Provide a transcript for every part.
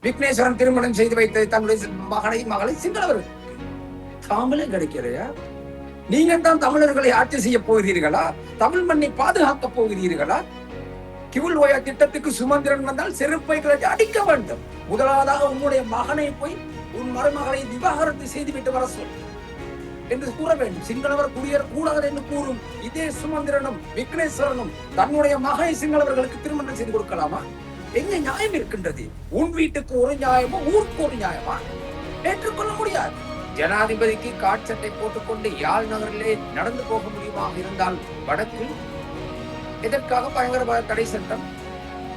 விக்னேஸ்வரன் திருமணம் செய்து வைத்தது தங்களுடைய மகளை சிங்களவர்கள் தாமலே கிடைக்கலையா? நீங்க தான் தமிழர்களை ஆட்சி செய்ய போகிறீர்களா? தமிழ் மண்ணை பாதுகாக்க போகிறீர்களா? கிவுல் ஓயா திட்டத்துக்கு சுமந்திரன் வந்தால் செருப்பை கிளட்டி அடிக்க வேண்டும். முதலாவதாக உன்னுடைய மகனை போய் உன் மருமகளை விவாகரத்து செய்துவிட்டு வர சொல் என்று கூற வேண்டும். சிங்களவர் குடியேற கூடாது என்று கூறும் இதே சுமந்திரனும் விக்னேஸ்வரனும் தன்னுடைய மகனை சிங்களவர்களுக்கு திருமணம் செய்து கொடுக்கலாமா? எங்க நியாயம் இருக்கின்றது? உன் வீட்டுக்கு ஒரு நியாயமோ ஊருக்கு ஒரு நியாயமா? ஏற்றுக்கொள்ள முடியாது. ஜனாதிபதிக்கு காட்சட்டை போட்டுக்கொண்டு யாழ் நகரிலே நடந்து போக முடியுமாக இருந்தால் வடக்கில் எதற்காக பயங்கரவாத தடை சட்டம்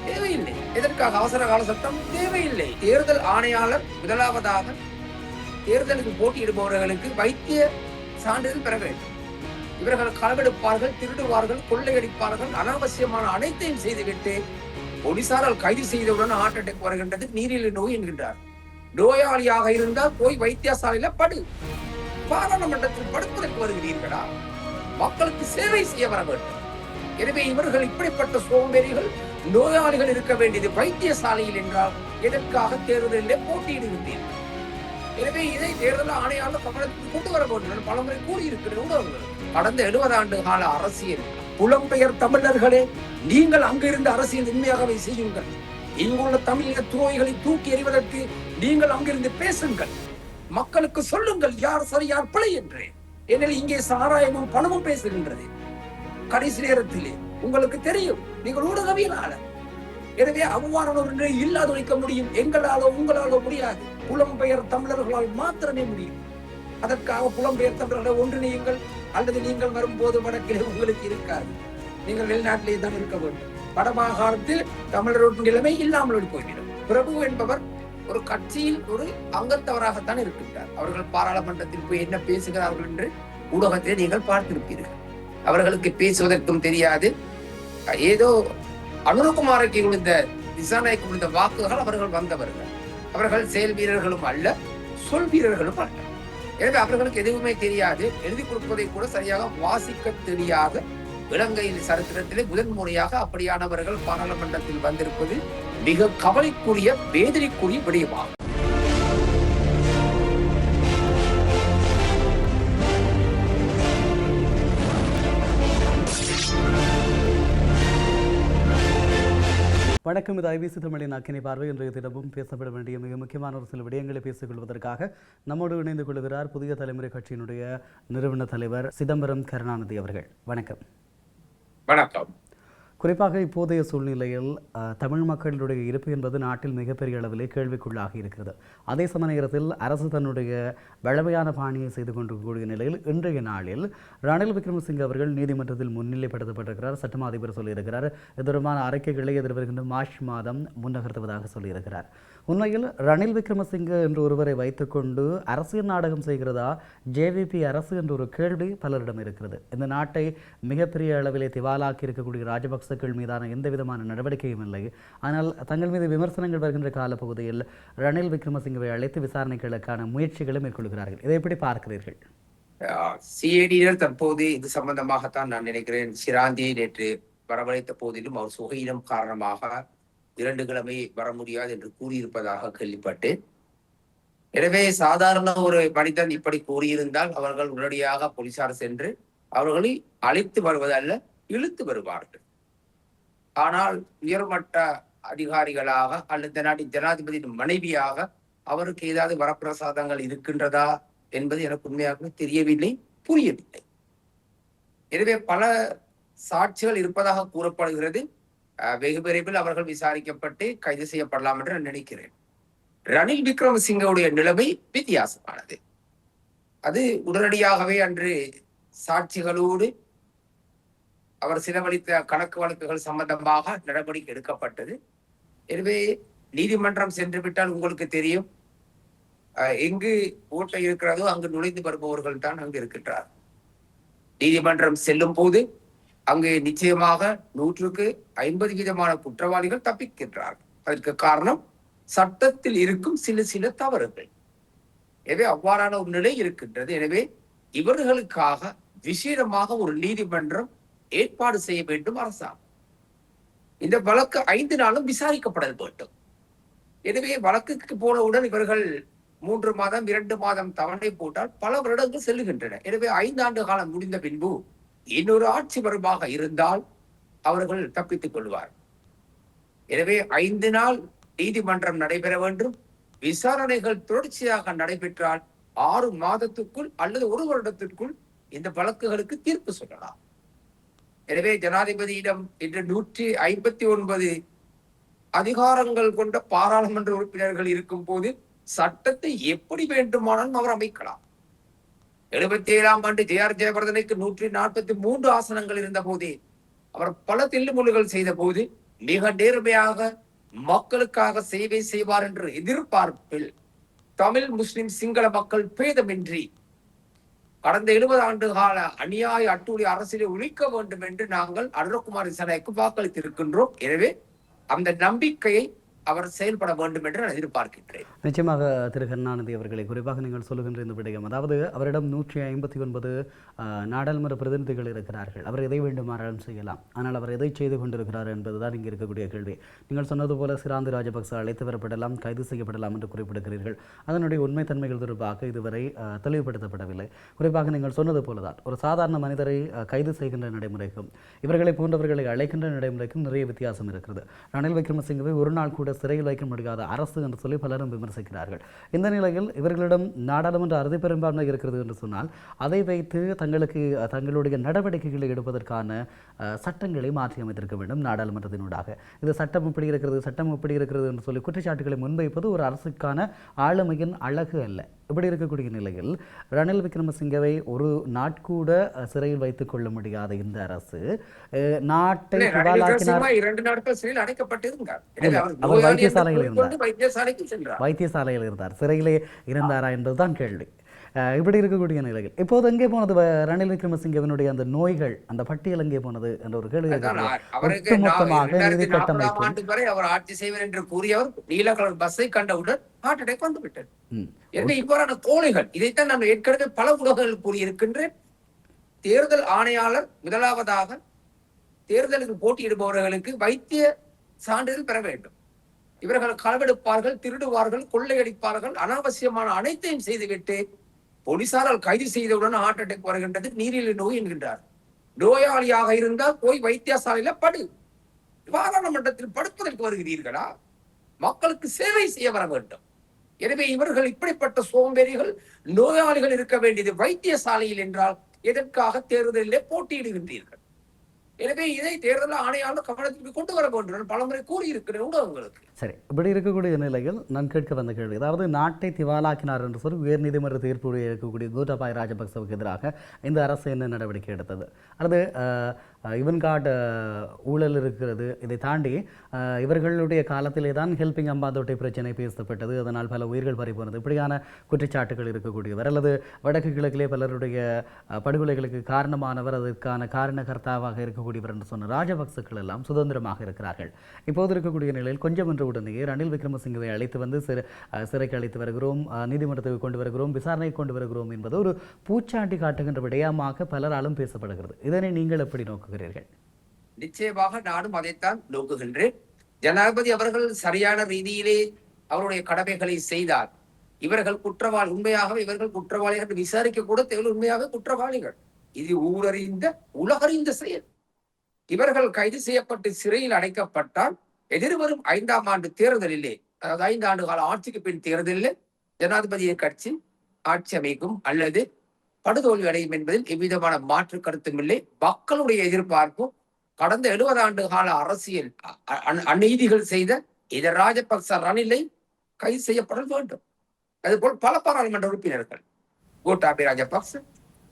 தேவையில்லை? எதற்காக அவசர கால சட்டம் தேவையில்லை? தேர்தல் ஆணையாளர் முதலாவதாக தேர்தலுக்கு போட்டியிடுபவர்களுக்கு வைத்திய சான்றிதழ் பெற வேண்டும். இவர்கள் களவெடுப்பார்கள், திருடுவார்கள், கொள்ளையடிப்பார்கள், அனாவசியமான அனைத்தையும் செய்துவிட்டு போலீசாரால் கைது செய்தவுடன் ஹார்ட் அட்டாக் வருகின்றது, நீரிழிவு நோய் என்கின்றார். நோயாளியாக இருந்தால் போய் வைத்தியசாலையில படு. பாராளுமன்றத்தில் படுப்பதற்கு வருகிறீர்களா? மக்களுக்கு சேவை செய்ய வர வேண்டும். எனவே இவர்கள் இப்படிப்பட்ட சோம்பேறிகள், நோயாளிகள் இருக்க வேண்டியது வைத்தியசாலையில் என்றால் எதற்காக தேர்தலிலே போட்டியிடுகின்றீர்கள்? எனவே இதை தேர்தல் ஆணையாளர் கவனத்துக்கு கொண்டு வர வேண்டும். பலமுறை கூறியிருக்கிற ஊடகங்கள் கடந்த 70 ஆண்டு கால அரசியல் புலம்பெயர் தமிழர்களே, நீங்கள் அங்கிருந்து அரசியல் உண்மையாகவே செய்யுங்கள். இங்குள்ள தமிழக துரோகிகளை தூக்கி எறிவதற்கு நீங்கள் அங்கிருந்து பேசுங்கள். மக்களுக்கு சொல்லுங்கள் யார் சரி யார் பிழை என்று. ஏனெனில் இங்கே சாராயமும் பணமும் பேசுகின்றது. கடைசி நேரத்திலே உங்களுக்கு தெரியும், நீங்கள் ஊடகவியலாளர். எனவே அவ்வாறான ஒரு நிலை இல்லாதொழிக்க முடியும். எங்களாலோ உங்களாலோ முடியாது. புலம்பெயர் தமிழர்களால் மாத்திரமே முடியும். அதற்காக புலம்பெயர் தமிழர்களை ஒன்றிணையுங்கள். அல்லது நீங்கள் வரும்போது வடக்கிலே உங்களுக்கு இருக்காது. நீங்கள் வெளிநாட்டிலே தான் இருக்க வேண்டும். வடமாகாணத்தில் தமிழர்களுடைய நிலைமை இல்லாமல் போய்விடும். பிரபு என்பவர் ஒரு கட்சியில் ஒரு அங்கத்தவராகத்தான் இருக்கின்றார். அவர்கள் பாராளுமன்றத்தில் போய் என்ன பேசுகிறார்கள் என்று ஊடகத்தை நீங்கள் பார்த்திருப்பீர்கள். அவர்களுக்கு பேசுவதற்கும் தெரியாது. ஏதோ அனுரகுமாருக்கு கொடுத்த திசாநாய்க்கு கொடுத்த வாக்குகள் அவர்கள் வந்தவர்கள். அவர்கள் செயல் வீரர்களும் அல்ல, சொல் வீரர்களும் அல்ல. எனவே அவர்களுக்கு எதுவுமே தெரியாது. எழுதி கொடுப்பதை கூட சரியாக வாசிக்க தெரியாத இலங்கையில் சரித்திரத்திலே முதன் முறையாக அப்படியானவர்கள் பாராளுமன்றத்தில் வந்திருப்பது மிக கவலைக்குரிய வேதனைக்குரிய விடயமாகும். வணக்கம், இது ஐபிசி தமிழின் அக்கினி பார்வை. இன்றைய தினமும் பேசப்பட வேண்டிய மிக முக்கியமான ஒரு சில விடயங்களை பேசிக் கொள்வதற்காக நம்மோடு இணைந்து கொள்கிறார் புதிய தலைமுறை கட்சியினுடைய நிறுவன தலைவர் சிதம்பரம் கருணாநிதி அவர்கள். வணக்கம். வணக்கம். குறிப்பாக இப்போதைய சூழ்நிலையில் தமிழ் மக்களுடைய இருப்பு என்பது நாட்டில் மிகப்பெரிய அளவிலே கேள்விக்குள்ளாகி இருக்கிறது. அதே சமய நேரத்தில் அரசு தன்னுடைய வழமையான பாணியை செய்து கொண்டிருக்கக்கூடிய நிலையில் இன்றைய நாளில் ரணில் விக்ரமசிங்கே அவர்கள் நீதிமன்றத்தில் முன்னிலைப்படுத்தப்பட்டிருக்கிறார். சட்டமா அதிபர் சொல்லியிருக்கிறார். இது தொடர்பான அறிக்கைகளை எதிர்வருகின்ற மார்ச் மாதம் முன்னகர்த்துவதாக சொல்லியிருக்கிறார். உண்மையில் ரணில் விக்ரமசிங்கே என்று ஒருவரை வைத்துக்கொண்டு அரசியல் நாடகம் செய்கிறதா ஜேவிபி அரசு என்ற ஒரு கேள்வி பலரிடம் இருக்கிறது. இந்த நாட்டை மிகப்பெரிய அளவிலே திவாலாக்கி இருக்கக்கூடிய ராஜபக்சர்கள் மீதான எந்த விதமான நடவடிக்கையும் இல்லை. ஆனால் தங்கள் மீது விமர்சனங்கள் வருகின்ற காலப்பகுதியில் ரணில் விக்ரமசிங்கவை அழைத்து விசாரணைகளுக்கான முயற்சிகளை மேற்கொள்கிறார்கள். இதை எப்படி பார்க்கிறீர்கள்? சிஐடியினர் தற்போது இது சம்பந்தமாகத்தான் நான் நினைக்கிறேன். சிராந்தியை நேற்று வரவழைத்த போதிலும் அவர் சுகையினம் காரணமாக 2 கிழமை வர முடியாது என்று கூறியிருப்பதாக கேள்விப்பட்டேன். எனவே சாதாரண ஒரு மனிதன் இப்படி கூறியிருந்தால் அவர்கள் உடனடியாக போலீசார் சென்று அவர்களை அழைத்து வருவதல்ல, இழுத்து வருவார்கள். ஆனால் உயர்மட்ட அதிகாரிகளாக அல்லது நாட்டின் ஜனாதிபதியின் மனைவியாக அவருக்கு ஏதாவது வரப்பிரசாதங்கள் இருக்கின்றதா என்பது எனக்கு உண்மையாக தெரியவில்லை, புரியவில்லை. எனவே பல சாட்சிகள் இருப்பதாக கூறப்படுகிறது. வெகு விரைவில் அவர்கள் விசாரிக்கப்பட்டு கைது செய்யப்படலாம் என்று நான் நினைக்கிறேன். ரணில் விக்ரமசிங்கவுடைய நிலைமை வித்தியாசமானது. அது உடனடியாகவே அன்று சாட்சிகளோடு அவர் செலவழித்த கணக்கு வழக்குகள் சம்பந்தமாக நடவடிக்கை எடுக்கப்பட்டது. எனவே நீதிமன்றம் சென்று விட்டால் உங்களுக்கு தெரியும், எங்கு ஓட்டை இருக்கிறதோ அங்கு நுழைந்து வருபவர்கள் தான் அங்கு இருக்கின்றார். நீதிமன்றம் செல்லும் போது அங்கு நிச்சயமாக 150% குற்றவாளிகள் தப்பிக்கின்றார்கள். அதற்கு காரணம் சட்டத்தில் இருக்கும் சில தவறுகள். எனவே அவ்வாறான ஒரு நிலை இருக்கின்றது. எனவே இவர்களுக்காக விசேடமாக ஒரு நீதிமன்றம் ஏற்பாடு செய்ய வேண்டும் அரசாங்கம். இந்த வழக்கு 5 நாளும் விசாரிக்கப்பட வேண்டும். எனவே வழக்குக்கு போனவுடன் இவர்கள் 3 மாதம் 2 மாதம் தவணை போட்டால் பல வருடங்கள் செல்லுகின்றன. எனவே 5 ஆண்டு காலம் முடிந்த பின்பு இன்னொரு ஆட்சி வருமாக இருந்தால் அவர்கள் தப்பித்துக் கொள்வார். எனவே 5 நாள் நீதிமன்றம் நடைபெற வேண்டும். விசாரணைகள் தொடர்ச்சியாக நடைபெற்றால் 6 மாதத்துக்குள் அல்லது 1 வருடத்திற்குள் இந்த வழக்குகளுக்கு தீர்ப்பு சொல்லலாம். எனவே ஜனாதிபதியிடம் இன்று 159 அதிகாரங்கள் கொண்ட பாராளுமன்ற உறுப்பினர்கள் இருக்கும் போது சட்டத்தை எப்படி வேண்டுமானாலும் அவர் அமைக்கலாம். 77ஆம் ஆண்டு ஜே.ஆர். ஜெயவர்தனைக்கு 143 ஆசனங்கள் இருந்த போதே அவர் பல தில்லுமுல்லுகள் செய்த போது மிக நேர்மையாக மக்களுக்காக சேவை செய்வார் என்ற எதிர்பார்ப்பில் தமிழ் முஸ்லிம் சிங்கள மக்கள் பேதமின்றி கடந்த 70 ஆண்டு கால அநியாய அட்டூழிய அரசியலை ஒழிக்க வேண்டும் என்று நாங்கள் அனுரகுமார் திசாநாயக்கு வாக்களித்திருக்கின்றோம். எனவே அந்த நம்பிக்கையை அவர் செயல்பட வேண்டும் என்று நான் எதிர்பார்க்கின்றேன். நிச்சயமாக திரு கருணாநிதி அவர்களை குறிப்பாக நீங்கள் சொல்லுகின்ற இந்த விடயம், அதாவது அவரிடம் 159 நாடாளுமன்ற பிரதிநிதிகள் இருக்கிறார்கள். அவர் எதை வேண்டுமானாலும் செய்யலாம். ஆனால் அவர் எதை செய்து கொண்டிருக்கிறார் என்பதுதான் இங்கே இருக்கக்கூடிய கேள்வி. நீங்கள் சொன்னது போல சிராந்தி ராஜபக்ச அழைத்து வரப்படலாம், கைது செய்யப்படலாம் என்று குறிப்பிடுகிறீர்கள். அதனுடைய உண்மைத்தன்மைகள் தொடர்பாக இதுவரை தெளிவுபடுத்தப்படவில்லை. குறிப்பாக நீங்கள் சொன்னது போலதான் ஒரு சாதாரண மனிதரை கைது செய்கின்ற நடைமுறைக்கும் இவர்களை போன்றவர்களை அழைக்கின்ற நடைமுறைக்கும் நிறைய வித்தியாசம் இருக்கிறது. ரணில் விக்ரமசிங்கவை ஒரு நாள் கூட சிறையில் வைக்க முடியாத அரசு என்று சொல்லி பலரும் விமர்சிக்கிறார்கள். இந்த நிலையில் இவர்களிடம் நாடாளுமன்ற அறுதி பெரும்பான்மை இருக்கிறது என்று சொன்னால் அதை வைத்து தங்களுடைய நடவடிக்கைகளை எடுப்பதற்கான சட்டங்களை மாற்றி அமைத்திருக்க வேண்டும் நாடாளுமன்றத்தினூடாக. இது சட்டம் இப்படி இருக்கிறது என்று சொல்லி குற்றச்சாட்டுகளை முன்வைப்பது ஒரு அரசுக்கான ஆளுமையின் அழகு அல்ல. இப்படி இருக்கக்கூடிய நிலையில் ரணில் விக்ரமசிங்கவை ஒரு நாட்கூட சிறையில் வைத்துக் கொள்ள முடியாத இந்த அரசு நாட்டை 2 நாட்கள் சிறையில் அடைக்கப்பட்டிருந்தார். வைத்தியசாலையில் இருந்தார், சிறையிலே இருந்தாரா என்பதுதான் கேள்வி. இப்படி இருக்கக்கூடிய நிலையில் இப்போது எங்கே போனது ரணில் விக்ரமசிங்கவினுடைய அந்த நோய்கள், அந்த பட்டியல் எங்கே போனது என்ற ஒரு கேள்வி. அவர் ஆட்சி செய்வார் என்று கூறியவர் நீல கலர் பஸ்ஸை கண்டவுடன் ஹார்ட் அட்டாக் வந்து விட்டது. எனவே இவ்வாறான கோழைகள், இதைத்தான் நான் ஏற்கனவே பல ஊடகங்கள் கூறியிருக்கின்றேன். தேர்தல் ஆணையாளர் முதலாவதாக தேர்தலுக்கு போட்டியிடுபவர்களுக்கு வைத்திய சான்றிதழ் பெற வேண்டும். இவர்கள் களவெடுப்பார்கள், திருடுவார்கள், கொள்ளையடிப்பார்கள், அனாவசியமான அனைத்தையும் செய்துவிட்டு போலீசாரால் கைது செய்தவுடன் ஹார்ட் அட்டாக் வருகின்றது, நீரிழிவு நோய் என்கின்றார். நோயாளியாக இருந்தால் போய் வைத்தியசாலையில படு. பாராளுமன்றத்தில் படுப்பதற்கு வருகிறீர்களா? மக்களுக்கு சேவை செய்ய வர வேண்டும். எனவே இவர்கள் இப்படிப்பட்ட சோம்பேறிகள், நோயாளிகள் இருக்க வேண்டியது வைத்தியசாலையில் என்றால் எதற்காக தேர்தலிலே போட்டியிடுகின்றீர்கள்? எனவே இதை தேர்தல் ஆணையாளர் கவனத்திற்கு கொண்டு வர வேண்டும். பலமுறை கூறியிருக்கிறேன் ஊடகங்களுக்கு. சரி, இப்படி இருக்கக்கூடிய நிலையில் நான் கேட்க வந்த கேள்வி, அதாவது நாட்டை திவாலாக்கினார் என்று சொல்லி உயர்நீதிமன்ற தீர்ப்புடைய இருக்கக்கூடிய கோட்டாபாய ராஜபக்சவுக்கு எதிராக இந்த அரசு என்ன நடவடிக்கை எடுத்தது? அல்லது இவன்கார்டு ஊழல் இருக்கிறது. இதை தாண்டி இவர்களுடைய காலத்திலே தான் ஹெல்பிங் அம்பாந்தோட்டை பிரச்சனை பேசப்பட்டது, அதனால் பல உயிர்கள் பறிபோனது, இப்படியான குற்றச்சாட்டுகள் இருக்கக்கூடியவர். அல்லது வடக்கு கிழக்கிலே பலருடைய படுகொலைகளுக்கு காரணமானவர், அதற்கான காரணகர்த்தாவாக இருக்கக்கூடியவர் என்று சொன்ன ராஜபக்சக்கள் எல்லாம் சுதந்திரமாக இருக்கிறார்கள். இப்போது இருக்கக்கூடிய நிலையில் கொஞ்சம் என்ற உடனேயே ரணில் விக்ரமசிங்கவை அழைத்து வந்து சிறைக்கு அழைத்து வருகிறோம், நீதிமன்றத்துக்கு கொண்டு வருகிறோம், விசாரணைக்கு கொண்டு வருகிறோம் என்பது ஒரு பூச்சாண்டி காட்டுகின்ற விடயமாக பலராலும் பேசப்படுகிறது. இதனை நீங்கள் எப்படி நோக்குகிறீர்கள்? நிச்சயமாக நானும் அதைத்தான் நோக்குகின்றேன். ஜனாதிபதி அவர்கள் சரியான ரீதியிலே அவருடைய கடமைகளை செய்தார். இவர்கள் குற்றவாளி, உண்மையாகவே இவர்கள் குற்றவாளிகள் விசாரிக்க கூட தேவை, உண்மையாக குற்றவாளிகள். இது ஊரறிந்த உலகறிந்த செயல். இவர்கள் கைது செய்யப்பட்டு சிறையில் அடைக்கப்பட்டால் எதிர்வரும் 5ஆம் ஆண்டு தேர்தலிலே, அதாவது 5 ஆண்டு கால ஆட்சிக்கு பின் தேர்தலில் ஜனாதிபதியை கட்சி ஆட்சி அமைக்கும் அல்லது படுதோல்வி அடையும் என்பதில் எவ்விதமான மாற்று கருத்தும் இல்லை. மக்களுடைய எதிர்பார்ப்பும் கடந்த 70 ஆண்டு கால அரசியல் அநீதிகள் செய்த இதர ராஜபக்ச ரணிலை கைது செய்யப்பட வேண்டும். அதுபோல் பல பாராளுமன்ற உறுப்பினர்கள், கோட்டாபய ராஜபக்ச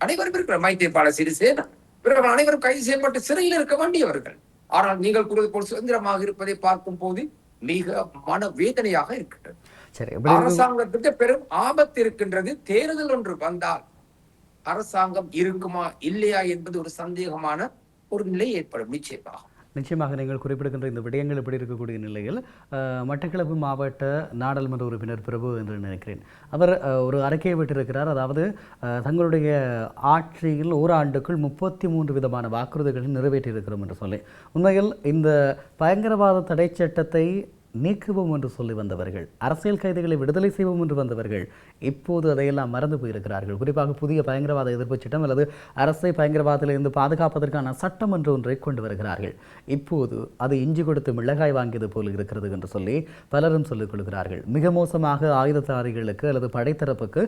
அனைவரும் இருக்கிற, மைத்திரிபால சிறிசேனா, இவர்கள் அனைவரும் கைது செய்யப்பட்டு சிறையில் இருக்க வேண்டியவர்கள். ஆனால் நீங்கள் கூறுவது போல் சுதந்திரமாக இருப்பதை பார்க்கும் போது மிக மன வேதனையாக இருக்கின்றது. அரசாங்கத்துக்கு பெரும் ஆபத்து இருக்கின்றது. தேர்தல் ஒன்று வந்தால் அரசாங்கம் இருக்குமா இல்லையா என்பது ஒரு சந்தேகமான ஒரு நிலை ஏற்படும். நிச்சயமாக நீங்கள் குறிப்பிடுகின்ற இந்த விடயங்கள் எப்படி இருக்கக்கூடிய நிலையில் மட்டக்களப்பு மாவட்ட நாடாளுமன்ற உறுப்பினர் பிரபு என்று நினைக்கிறேன், அவர் ஒரு அறிக்கையை விட்டிருக்கிறார். அதாவது தங்களுடைய ஆட்சியில் ஓராண்டுக்குள் 33 விதமான வாக்குறுதிகளை நிறைவேற்றியிருக்கிறோம் என்று சொல்லி. உண்மையில் இந்த பயங்கரவாத தடை சட்டத்தை நீக்குவோம் என்று சொல்லி வந்தவர்கள், அரசியல் கைதிகளை விடுதலை செய்வோம் என்று வந்தவர்கள் இப்போது அதையெல்லாம் மறந்து போயிருக்கிறார்கள். குறிப்பாக புதிய பயங்கரவாத எதிர்ப்பு சட்டம் அல்லது அரசை பயங்கரவாதத்திலிருந்து பாதுகாப்பதற்கான சட்டம் என்று ஒன்றை கொண்டு வருகிறார்கள். இப்போது அது இஞ்சி கொடுத்து மிளகாய் வாங்கியது போல் இருக்கிறது என்று சொல்லி பலரும் சொல்லிக் கொள்கிறார்கள். மிக மோசமாக ஆயுததாரிகளுக்கு அல்லது படைத்தரப்புக்கு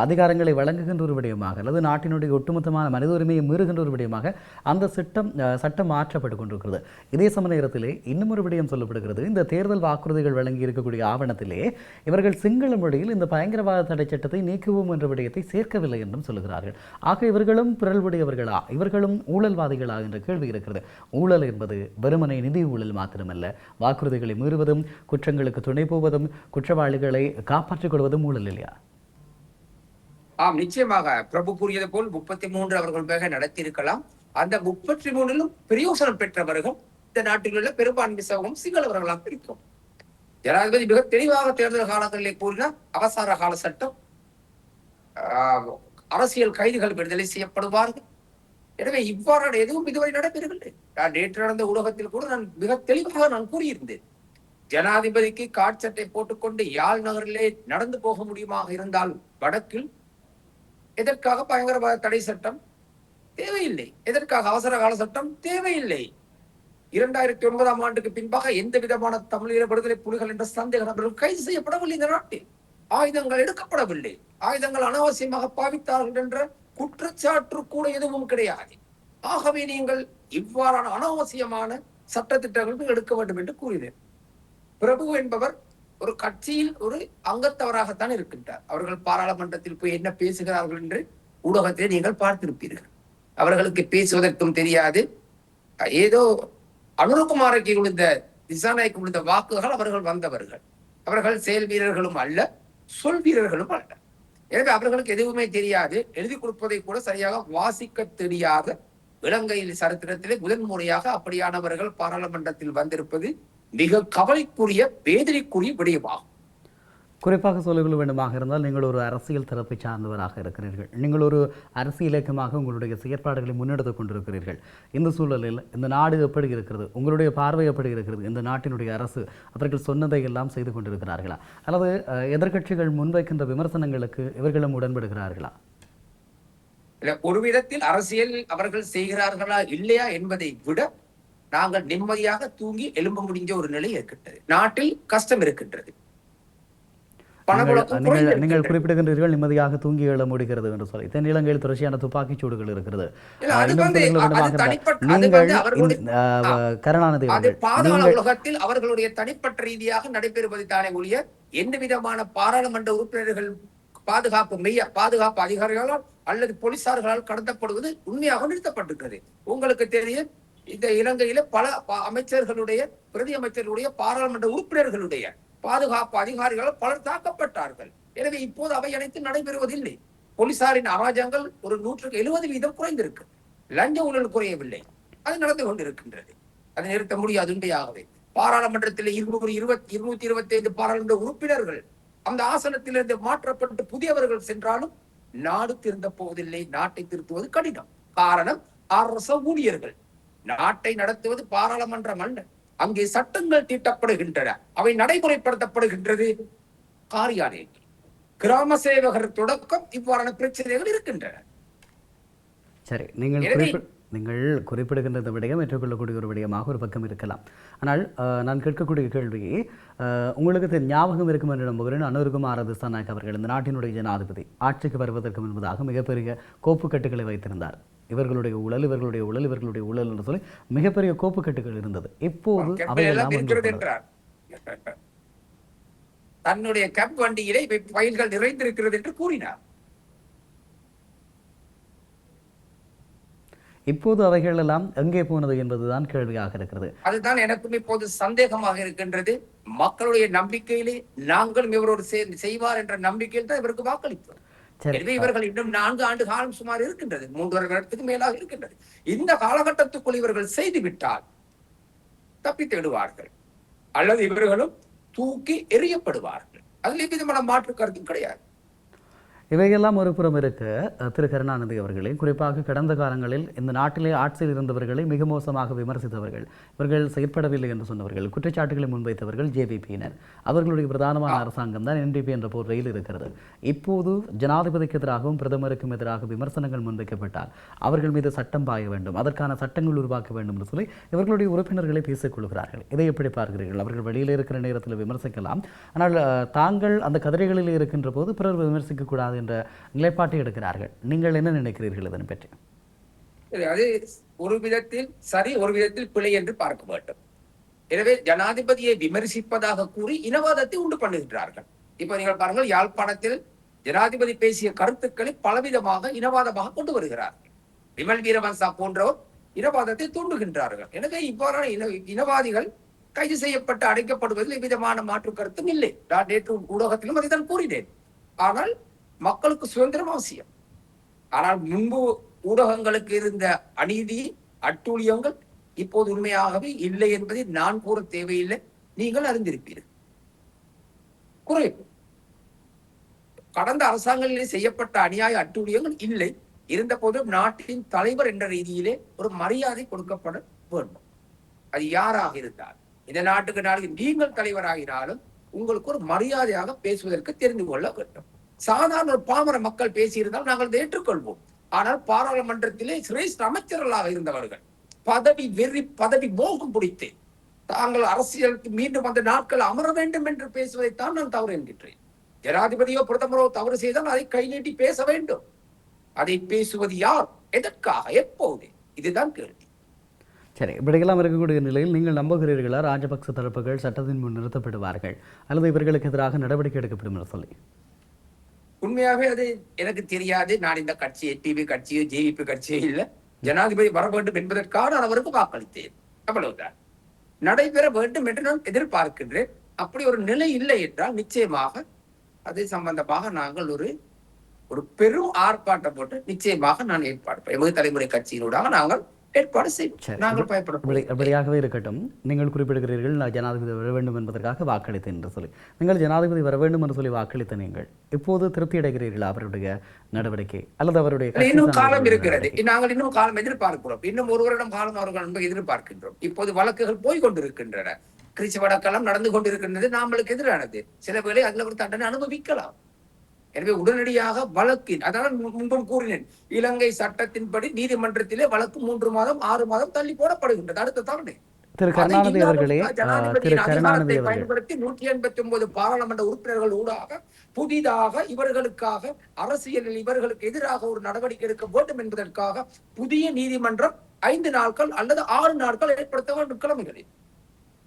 அதிகாரங்களை வழங்குகின்ற ஒரு விடயமாக அல்லது நாட்டினுடைய ஒட்டுமொத்தமான மனித உரிமையை மீறுகின்ற ஒரு விடயமாக அந்த சட்டம் மாற்றப்பட்டுக் கொண்டிருக்கிறது. இதே சம நேரத்திலே இன்னும் ஒரு விடயம் சொல்லப்படுகிறது. இந்த தேர்தல் வாக்குறுதிகள் வழங்கி இருக்கக்கூடிய ஆவணத்திலே இவர்கள் சிங்கள மொழியில் இந்த பயங்கரவாத தடை சட்டத்தை நீக்குவோம் என்ற விடயத்தை சேர்க்கவில்லை என்றும் சொல்கிறார்கள். ஆக இவர்களும் பிறழ்வுடையவர்களா, இவர்களும் ஊழல்வாதிகளா என்ற கேள்வி இருக்கிறது. ஊழல் என்பது வெறுமனை நிதி ஊழல் மாத்திரமல்ல, வாக்குறுதிகளை மீறுவதும் குற்றங்களுக்கு துணை போவதும் குற்றவாளிகளை காப்பாற்றிக் கொள்வதும் ஊழல் இல்லையா? ஆம், நிச்சயமாக பிரபு கூறியது போல் 33 அவர்கள் வேக நடத்தியிருக்கலாம். அந்த 33லும் பிரயோசனம் பெற்றவர்கள் இந்த நாட்டில் உள்ள பெரும்பான்மை சமூகம் சிங்களவர்களாக இருக்கும். ஜனாதிபதி மிக தெளிவாக தேர்தல் காலங்களிலே கூறினார், அவசர கால சட்டம், அரசியல் கைதிகள் விடுதலை செய்யப்படுவார்கள். எனவே இவ்வாறான எதுவும் இதுவரை நடைபெறவில்லை. நான் நேற்று நடந்த ஊடகத்தில் கூட நான் மிக தெளிவாக நான் கூறியிருந்தேன், ஜனாதிபதிக்கு காட்சட்டை போட்டுக்கொண்டு யாழ் நகரிலே நடந்து போக முடியுமாக இருந்தால் வடக்கில் எதற்காக பயங்கரவாத தடை சட்டம் தேவையில்லை, எதற்காக அவசர கால சட்டம் தேவையில்லை. 2009ஆம் ஆண்டுக்கு பின்பாக எந்த விதமான தமிழீழ விடுதலை புலிகள் என்ற சந்தேக நபர்கள் கைது செய்யப்படவில்லை. இந்த நாட்டில் ஆயுதங்கள் எடுக்கப்படவில்லை, ஆயுதங்கள் அனாவசியமாக பாவித்தார்கள் என்ற குற்றச்சாட்டு கூட எதுவும் கிடையாது. ஆகவே நீங்கள் இவ்வாறான அனாவசியமான சட்டத்திட்டங்கள் எடுக்க வேண்டும் என்று கூறினேன். பிரபு என்பவர் ஒரு கட்சியில் ஒரு அங்கத்தவராகத்தான் இருக்கின்றார். அவர்கள் பாராளுமன்றத்தில் போய் என்ன பேசுகிறார்கள் என்று ஊடகத்தை நீங்கள் பார்த்திருப்பீர்கள். அவர்களுக்கு பேசுவதற்கும் தெரியாது. ஏதோ அனுரகுமாருக்கு விழுந்த திசாநாய்க்கு விழுந்த வாக்குகள் அவர்கள் வந்தவர்கள். அவர்கள் செயல் வீரர்களும் அல்ல, சொல் வீரர்களும் அல்ல. எனவே அவர்களுக்கு எதுவுமே தெரியாது. எழுதி கொடுப்பதை கூட சரியாக வாசிக்க தெரியாத இலங்கையில் சரித்திரத்திலே முதன்முறையாக அப்படியானவர்கள் பாராளுமன்றத்தில் வந்திருப்பது மிக கவலைக்குரிய வேதனைக்குரிய விடயமாகும். குறிப்பாக சொல்லிக்கொள்ள வேண்டுமாக இருந்தால், நீங்கள் ஒரு அரசியல் தரப்பை சார்ந்தவராக இருக்கிறீர்கள். நீங்கள் ஒரு அரசியல் இயக்கமாக உங்களுடைய செயற்பாடுகளை முன்னெடுத்துக் கொண்டிருக்கிறீர்கள். இந்த சூழலில் இந்த நாடு எப்படி இருக்கிறது, உங்களுடைய பார்வை எப்படி இருக்கிறது, இந்த நாட்டினுடைய அரசு அவர்கள் சொன்னதை எல்லாம் செய்து கொண்டிருக்கிறார்களா, அல்லது எதிர்க்கட்சிகள் முன்வைக்கின்ற விமர்சனங்களுக்கு இவர்களும் உடன்படுகிறார்களா? ஒரு விதத்தில் அரசியல் அவர்கள் செய்கிறார்களா இல்லையா என்பதை விட நாங்கள் நிம்மதியாக தூங்கி எழும்ப முடிஞ்ச ஒரு நிலை இருக்கின்றது. நாட்டில் கஷ்டம் இருக்கின்றது. நீங்கள் குறிப்பிடுகின்றீர்கள் நிம்மதியாக தூங்கி எழ முடிகிறது என்று சொல்லி. தென்னிலங்கையில் தொடர்ச்சியான துப்பாக்கிச் சூடுகள் இருக்கிறது. பாதாள உலகத்தில் அவர்களுடைய தனிப்பட்ட ரீதியாக நடைபெறுவது தானே ஒழிய எந்த விதமான பாராளுமன்ற உறுப்பினர்கள் பாதுகாப்பு அதிகாரிகளால் அல்லது போலீசார்களால் கடத்தப்படுவது உண்மையாக நிறுத்தப்பட்டிருக்கிறது. உங்களுக்கு தெரியும், இந்த இலங்கையில பல அமைச்சர்களுடைய பிரதி அமைச்சர்களுடைய பாராளுமன்ற உறுப்பினர்களுடைய பாதுகாப்பு அதிகாரிகளால் பலர் தாக்கப்பட்டார்கள். எனவே இப்போது அவை அனைத்தும் நடைபெறுவதில்லை. போலீசாரின் அராஜகங்கள் ஒரு 170% குறைந்திருக்கு. லஞ்ச ஊழல் குறையவில்லை, அது நடந்து கொண்டிருக்கின்றது. அதை நிறுத்த முடியாது. உண்மையாகவே பாராளுமன்றத்தில் 225 பாராளுமன்ற உறுப்பினர்கள் அந்த ஆசனத்திலிருந்து மாற்றப்பட்டு புதியவர்கள் சென்றாலும் நாடு திருந்த போவதில்லை. நாட்டை திருத்துவது கடினம். காரணம், அரச ஊழியர்கள். நாட்டை நடத்துவது பாராளுமன்றம் அல்ல. அங்கே சட்டங்கள் தீட்டப்படுகின்றன, அவை நடைமுறைப்படுத்தப்படுகின்றது காரியாலயங்கள். கிராம சேவகர் தொடக்கம் இவ்வாறான பிரச்சனைகள் இருக்கின்றன. சரி, நீங்கள் குறிப்பிடுகின்ற இந்த விடயம் ஏற்றுக்கொள்ளக்கூடிய ஒரு விடயமாக ஒரு பக்கம் இருக்கலாம். ஆனால் நான் கேட்கக்கூடிய கேள்வி, உங்களுக்கு ஞாபகம் இருக்கும் என்று நம்புகிறேன், அனுரகுமார திசாநாயக்க அவர்கள் இந்த நாட்டினுடைய ஜனாதிபதி ஆட்சிக்கு வருவதற்கு முன்பதாக மிகப்பெரிய கோப்புக்கட்டுகளை வைத்திருந்தார். இவர்களுடைய ஊழல், இவர்களுடைய ஊழல், இவர்களுடைய ஊழல் என்று சொல்லி மிகப்பெரிய கோப்புக்கட்டுகள் இருந்தது. இப்போது அவையெல்லாம் தன்னுடைய கப் வண்டியிலே ஃபைல்கள் நிறைந்திருக்கிறது என்று கூறினார். இப்போது அவைகள் எல்லாம் எங்கே போனது என்பதுதான் கேள்வியாக இருக்கிறது. அதுதான் எனக்கும் இப்போது சந்தேகமாக இருக்கின்றது. மக்களுடைய நம்பிக்கையிலே நாங்களும் இவரோடு செய்வார் என்ற நம்பிக்கையில் தான் இவருக்கு வாக்களித்தோம். எனவே இவர்கள் இன்னும் 4 ஆண்டு காலம் சுமார் இருக்கின்றது, 3 வருடத்துக்கு மேலாக இருக்கின்றது. இந்த காலகட்டத்துக்குள் இவர்கள் செய்துவிட்டால் தப்பித்து விடுவார்கள், அல்லது இவர்களும் தூக்கி எறியப்படுவார்கள். அதில் எவ்விதமான மாற்று கருத்தும் கிடையாது. இவையெல்லாம் ஒரு புறம் இருக்க திரு கருணாநிதி அவர்களே, குறிப்பாக கடந்த காலங்களில் இந்த நாட்டிலே ஆட்சியில் இருந்தவர்களை மிக மோசமாக விமர்சித்தவர்கள், இவர்கள் செயற்படவில்லை என்று சொன்னவர்கள், குற்றச்சாட்டுகளை முன்வைத்தவர்கள் ஜேவிபியினர். அவர்களுடைய பிரதானமான அரசாங்கம் தான் என்டிபி என்ற போர்வையில் இருக்கிறது. இப்போது ஜனாதிபதிக்கு எதிராகவும் பிரதமருக்கும் எதிராக விமர்சனங்கள் முன்வைக்கப்பட்டால் அவர்கள் மீது சட்டம் பாய வேண்டும், அதற்கான சட்டங்கள் உருவாக்க வேண்டும் என்று சொல்லி இவர்களுடைய உறுப்பினர்களை பேசிக் கொள்கிறார்கள். இதை எப்படி பார்க்கிறீர்கள்? அவர்கள் வெளியில் இருக்கிற நேரத்தில் விமர்சிக்கலாம், ஆனால் தாங்கள் அந்த கதிரைகளில் இருக்கின்ற போது பிறர் விமர்சிக்கக்கூடாது என்ற நிலைப்பாட்டை எடுக்கிறார்கள். நீங்கள் என்ன நினைக்கிறீர்கள் இதனை பற்றி? அது ஒரு விதத்தில் சரி, ஒரு விதத்தில் பிழை என்று பார்க்க வேண்டும். எனவே ஜனாதிபதியை விமர்சிப்பதாக கூறி இனவாதத்தை உண்டு பண்ணுகின்றார்கள். இப்ப நீங்கள் பாருங்கள், யாழ்ப்பாணத்தில் ஜனாதிபதி பேசிய கருத்துக்களை பலவிதமாக இனவாதமாக கொண்டு வருகிறார்கள். விமல் வீரவன்சா போன்றவர் இனவாதத்தை தூண்டுகின்றார்கள். எனவே இவ்வாறான இனவாதிகள் கைது செய்யப்பட்டு அடைக்கப்படுவதில் எவ்விதமான மாற்று கருத்தும் இல்லை. நான் நேற்று ஊடகத்திலும் அதைத்தான் கூறினேன். ஆனால் மக்களுக்கு சுதந்திரம் அவசியம். ஆனால் முன்பு ஊடகங்களுக்கு இருந்த அநீதி, அட்டூழியங்கள் இப்போது உண்மையாகவே இல்லை என்பதை நான் கூற தேவையில்லை, நீங்கள் அறிந்திருப்பீர்கள். குறைவு கடந்த அரசாங்கங்களிலே செய்யப்பட்ட அநியாய அட்டூழியங்கள் இல்லை. இருந்த போதும் நாட்டின் தலைவர் என்ற ரீதியிலே ஒரு மரியாதை கொடுக்கப்பட வேண்டும். அது யாராக இருந்தால், இந்த நாட்டுக்கு நீங்கள் தலைவராகினாலும் உங்களுக்கு ஒரு மரியாதையாக பேசுவதற்கு தெரிந்து கொள்ள வேண்டும். சாதாரண ஒரு பாமர மக்கள் பேசியிருந்தால் நாங்கள் அதை ஏற்றுக்கொள்வோம். ஆனால் பாராளுமன்றத்திலே சிரேஷ்ட அமைச்சர்களாக இருந்தவர்கள் பதவி வெறி, பதவி மோகம் பிடித்து தாங்கள் அரசியலுக்கு மீண்டும் அந்த நாட்கள் அமர வேண்டும் என்று பேசுவதைத்தான் நான் தவறு என்கின்றேன். ஜனாதிபதியோ பிரதமரோ தவறு செய்தால் அதை கை நீட்டி பேச வேண்டும். அதை பேசுவது யார், எதற்காக, எப்போது? இதுதான் கேள்வி. சரி, இப்படியெல்லாம் இருக்கக்கூடிய நிலையில் நீங்கள் நம்புகிறீர்களா ராஜபக்ச தரப்புகள் சட்டத்தின் முன் நிறுத்தப்படுவார்கள் அல்லது இவர்களுக்கு எதிராக நடவடிக்கை எடுக்கப்படும் என்று சொல்லி? உண்மையாகவே அது எனக்கு தெரியாது. நான் இந்த கட்சி டிவி கட்சியோ ஜேவிபி கட்சியோ இல்லை. ஜனாதிபதி வர வேண்டும் என்பதற்காக நான் அவருக்கு வாக்களித்தேன். அவ்வளவுதான். நடைபெற வேண்டும் என்று நான் எதிர்பார்க்கின்றேன். அப்படி ஒரு நிலை இல்லை என்றால் நிச்சயமாக அது சம்பந்தமாக நாங்கள் ஒரு பெரும் ஆர்ப்பாட்டம் போட்டு நிச்சயமாக நான் ஏற்பாடு எமது தலைமுறை கட்சியினூடாக நாங்கள் ஏற்பாடு செய்வோம். நாங்கள் பயப்படப்படியாகவே இருக்கட்டும். நீங்கள் குறிப்பிடுகிறீர்கள் நான் ஜனாதிபதி வர வேண்டும் என்பதற்காக வாக்களித்தேன் என்று சொல்லி. நீங்கள் ஜனாதிபதி வர வேண்டும் என்று சொல்லி வாக்களித்த நீங்கள் இப்போது திருப்தி அடைகிறீர்களா அவருடைய நடவடிக்கை அல்லது அவருடைய? இன்னும் காலம் இருக்கிறது. நாங்கள் இன்னும் காலம் எதிர்பார்க்கிறோம். இன்னும் ஒரு வருடம் காலம் அவர்கள் எதிர்பார்க்கின்றோம். இப்போது வழக்குகள் போய் கொண்டிருக்கின்றன. கிறிஸ்து வழக்கெல்லாம் நடந்து கொண்டிருக்கின்றது. நாமளுக்கு எதிரானது. சில வேளை அதுல ஒரு தண்டனை அனுபவிக்கலாம். எனவே உடனடியாக வழக்கின், அதான் முன்பும் கூறினேன், இலங்கை சட்டத்தின்படி நீதிமன்றத்திலே வழக்கு 3 மாதம் 6 மாதம் தள்ளி போடப்படுகின்றது. அடுத்த தவணை திரு கருணாநிதி அவர்களே, அதிகாரத்தை பயன்படுத்தி 189 பாராளுமன்ற உறுப்பினர்கள் ஊடாக புதிதாக இவர்களுக்காக அரசியலில் இவர்களுக்கு எதிராக ஒரு நடவடிக்கை எடுக்க வேண்டும் என்பதற்காக புதிய நீதிமன்றம் 5 நாட்கள் அல்லது 6 நாட்கள் ஏற்படுத்த வேண்டும் கிழமைகளில்.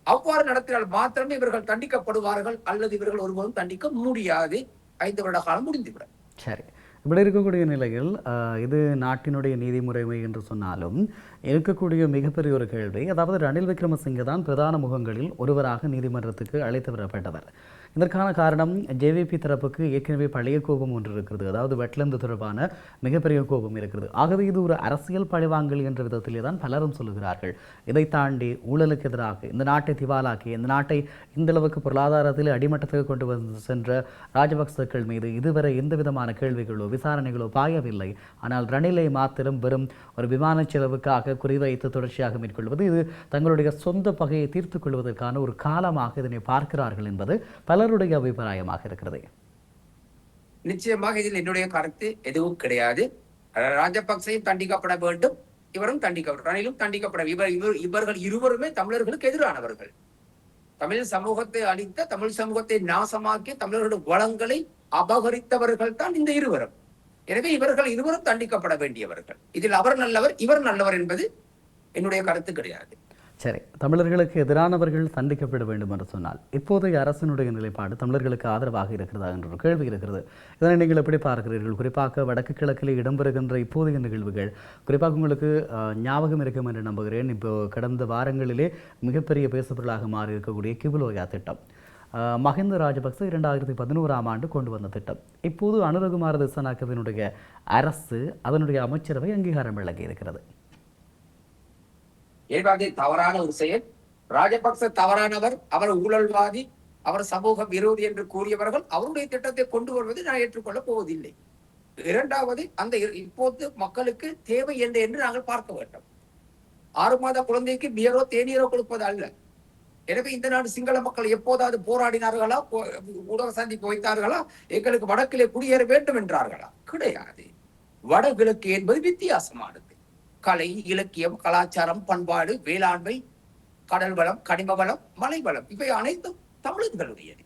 அவ்வாறு நடத்தினால் மாத்திரமே இவர்கள் தண்டிக்கப்படுவார்கள், அல்லது இவர்கள் ஒருவரும் தண்டிக்க முடியாது. 5 வருட காலம் முடிந்துவிடும். சரி, இப்படி இருக்கக்கூடிய நிலையில் இது நாட்டினுடைய நீதி முறைமை என்று சொன்னாலும் இருக்கக்கூடிய மிகப்பெரிய ஒரு கேள்வி, அதாவது ரணில் விக்ரமசிங்கே தான் பிரதான முகங்களில் ஒருவராக நீதிமன்றத்துக்கு அழைத்து வரப்பட்டவர். இதற்கான காரணம் ஜேவிபி தரப்புக்கு ஏற்கனவே பழைய கோபம் ஒன்று இருக்கிறது, அதாவது வெட்லந்து தொடர்பான மிகப்பெரிய கோபம் இருக்கிறது. ஆகவே இது ஒரு அரசியல் பழிவாங்கல் என்ற விதத்திலே தான் பலரும் சொல்லுகிறார்கள். இதை தாண்டி ஊழலுக்கு எதிராக இந்த நாட்டை திவாலாக்கி இந்த நாட்டை இந்த அளவுக்கு பொருளாதாரத்தில் அடிமட்டத்துக்கு கொண்டு வந்து சென்ற ராஜபக்சர்கள் மீது இதுவரை எந்த விதமான கேள்விகளோ விசாரணைகளோ பாயவில்லை. ஆனால் ரணிலை மாத்திரம் வெறும் ஒரு விமான செலவுக்காக குறிவைத்து தொடர்ச்சியாக மேற்கொள்வது, இது தங்களுடைய சொந்த பகையை தீர்த்துக் கொள்வதற்கான ஒரு காலமாக இதனை பார்க்கிறார்கள் என்பது பலருடைய அபிப்பிராயமாக இருக்கிறது. நிச்சயமாக இதில் என்னுடைய கருத்து எதுவும் கிடையாது. ராஜபக்சையும் தண்டிக்கப்பட வேண்டும், இவரும் தண்டிக்கப்படும், ரணிலும் தண்டிக்கப்பட. இவர்கள் இருவருமே தமிழர்களுக்கு எதிரானவர்கள். தமிழ் சமூகத்தை அழித்த, தமிழ் சமூகத்தை நாசமாக்கிய, தமிழர்களுடைய வளங்களை அபகரித்தவர்கள் தான் இந்த இருவரும். எனவே இவர்கள் இருவரும் தண்டிக்கப்பட வேண்டியவர்கள். இதில் அவர் நல்லவர் இவர் நல்லவர் என்பது என்னுடைய கருத்து கிடையாது. சரி, தமிழர்களுக்கு எதிரானவர்கள் தண்டிக்கப்பட வேண்டும் என்று சொன்னால் இப்போதைய அரசினுடைய நிலைப்பாடு தமிழர்களுக்கு ஆதரவாக இருக்கிறதா என்ற ஒரு கேள்வி இருக்கிறது. இதனை நீங்கள் எப்படி பார்க்கிறீர்கள்? குறிப்பாக வடக்கு கிழக்கில் இடம்பெறுகின்ற இப்போதைய நிகழ்வுகள் குறிப்பாக உங்களுக்கு ஞாபகம் இருக்கும் என்று நம்புகிறேன். இப்போ கடந்த வாரங்களிலே மிகப்பெரிய பேசுபொருளாக மாறி இருக்கக்கூடிய கிபுலோயா திட்டம், மஹிந்த ராஜபக்ச 2011ஆம் ஆண்டு கொண்டு வந்த திட்டம். இப்போது அனுரகுமார திசாநாயக்கவினுடைய அரசு அதனுடைய அமைச்சரவை அங்கீகாரம் வழங்கி இருக்கிறது. தவறான ஒரு செயல். ராஜபக்ச தவறானவர், அவர் ஊழல்வாதி, அவர் சமூக விரோதி என்று கூறியவர்கள் அவருடைய திட்டத்தை கொண்டு வருவதை நான் ஏற்றுக்கொள்ளப் போவதில்லை. இரண்டாவது அந்த இப்போது மக்களுக்கு தேவை என்ன என்று நாங்கள் பார்க்க வேண்டும். 6 மாத குழந்தைக்கு பியரோ தேநீரோ கொடுப்பது அல்ல. எனவே இந்த நாடு சிங்கள மக்கள் எப்போதாவது போராடினார்களா, ஊடக சந்திப்பு வைத்தார்களா, எங்களுக்கு வடக்கிலே குடியேற வேண்டும் என்றார்களா? கிடையாது. வடகிழக்கு என்பது வித்தியாசமானது. கலை, இலக்கியம், கலாச்சாரம், பண்பாடு, வேளாண்மை, கடல் வளம், கனிம வளம், மலை வளம், இவை அனைத்தும் தமிழர்களுடையது.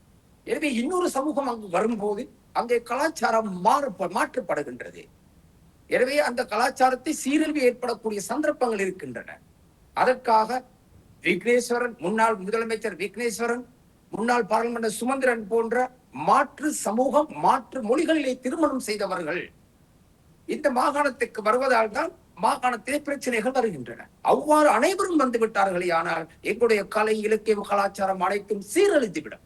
எனவே இன்னொரு சமூகம் அங்கு வரும்போது அங்கே கலாச்சாரம் மாற்றப்படுகின்றது. எனவே அந்த கலாச்சாரத்தை சீரழிவு ஏற்படக்கூடிய சந்தர்ப்பங்கள் இருக்கின்றன. அதற்காக விக்னேஸ்வரன், முன்னாள் முதலமைச்சர் விக்னேஸ்வரன், முன்னாள் பாராளுமன்ற சுமந்திரன் போன்ற மாற்று சமூகம், மாற்று மொழிகளிலே திருமணம் செய்தவர்கள் இந்த மாகாணத்துக்கு வருவதால் தான் மாகாணத்திலே பிரச்சனைகள் வருகின்றன. அவ்வாறு அனைவரும் வந்து விட்டார்களே, ஆனால் எங்களுடைய கலை, இலக்கியம், கலாச்சாரம் அனைத்தும் சீரழிந்துவிடும்.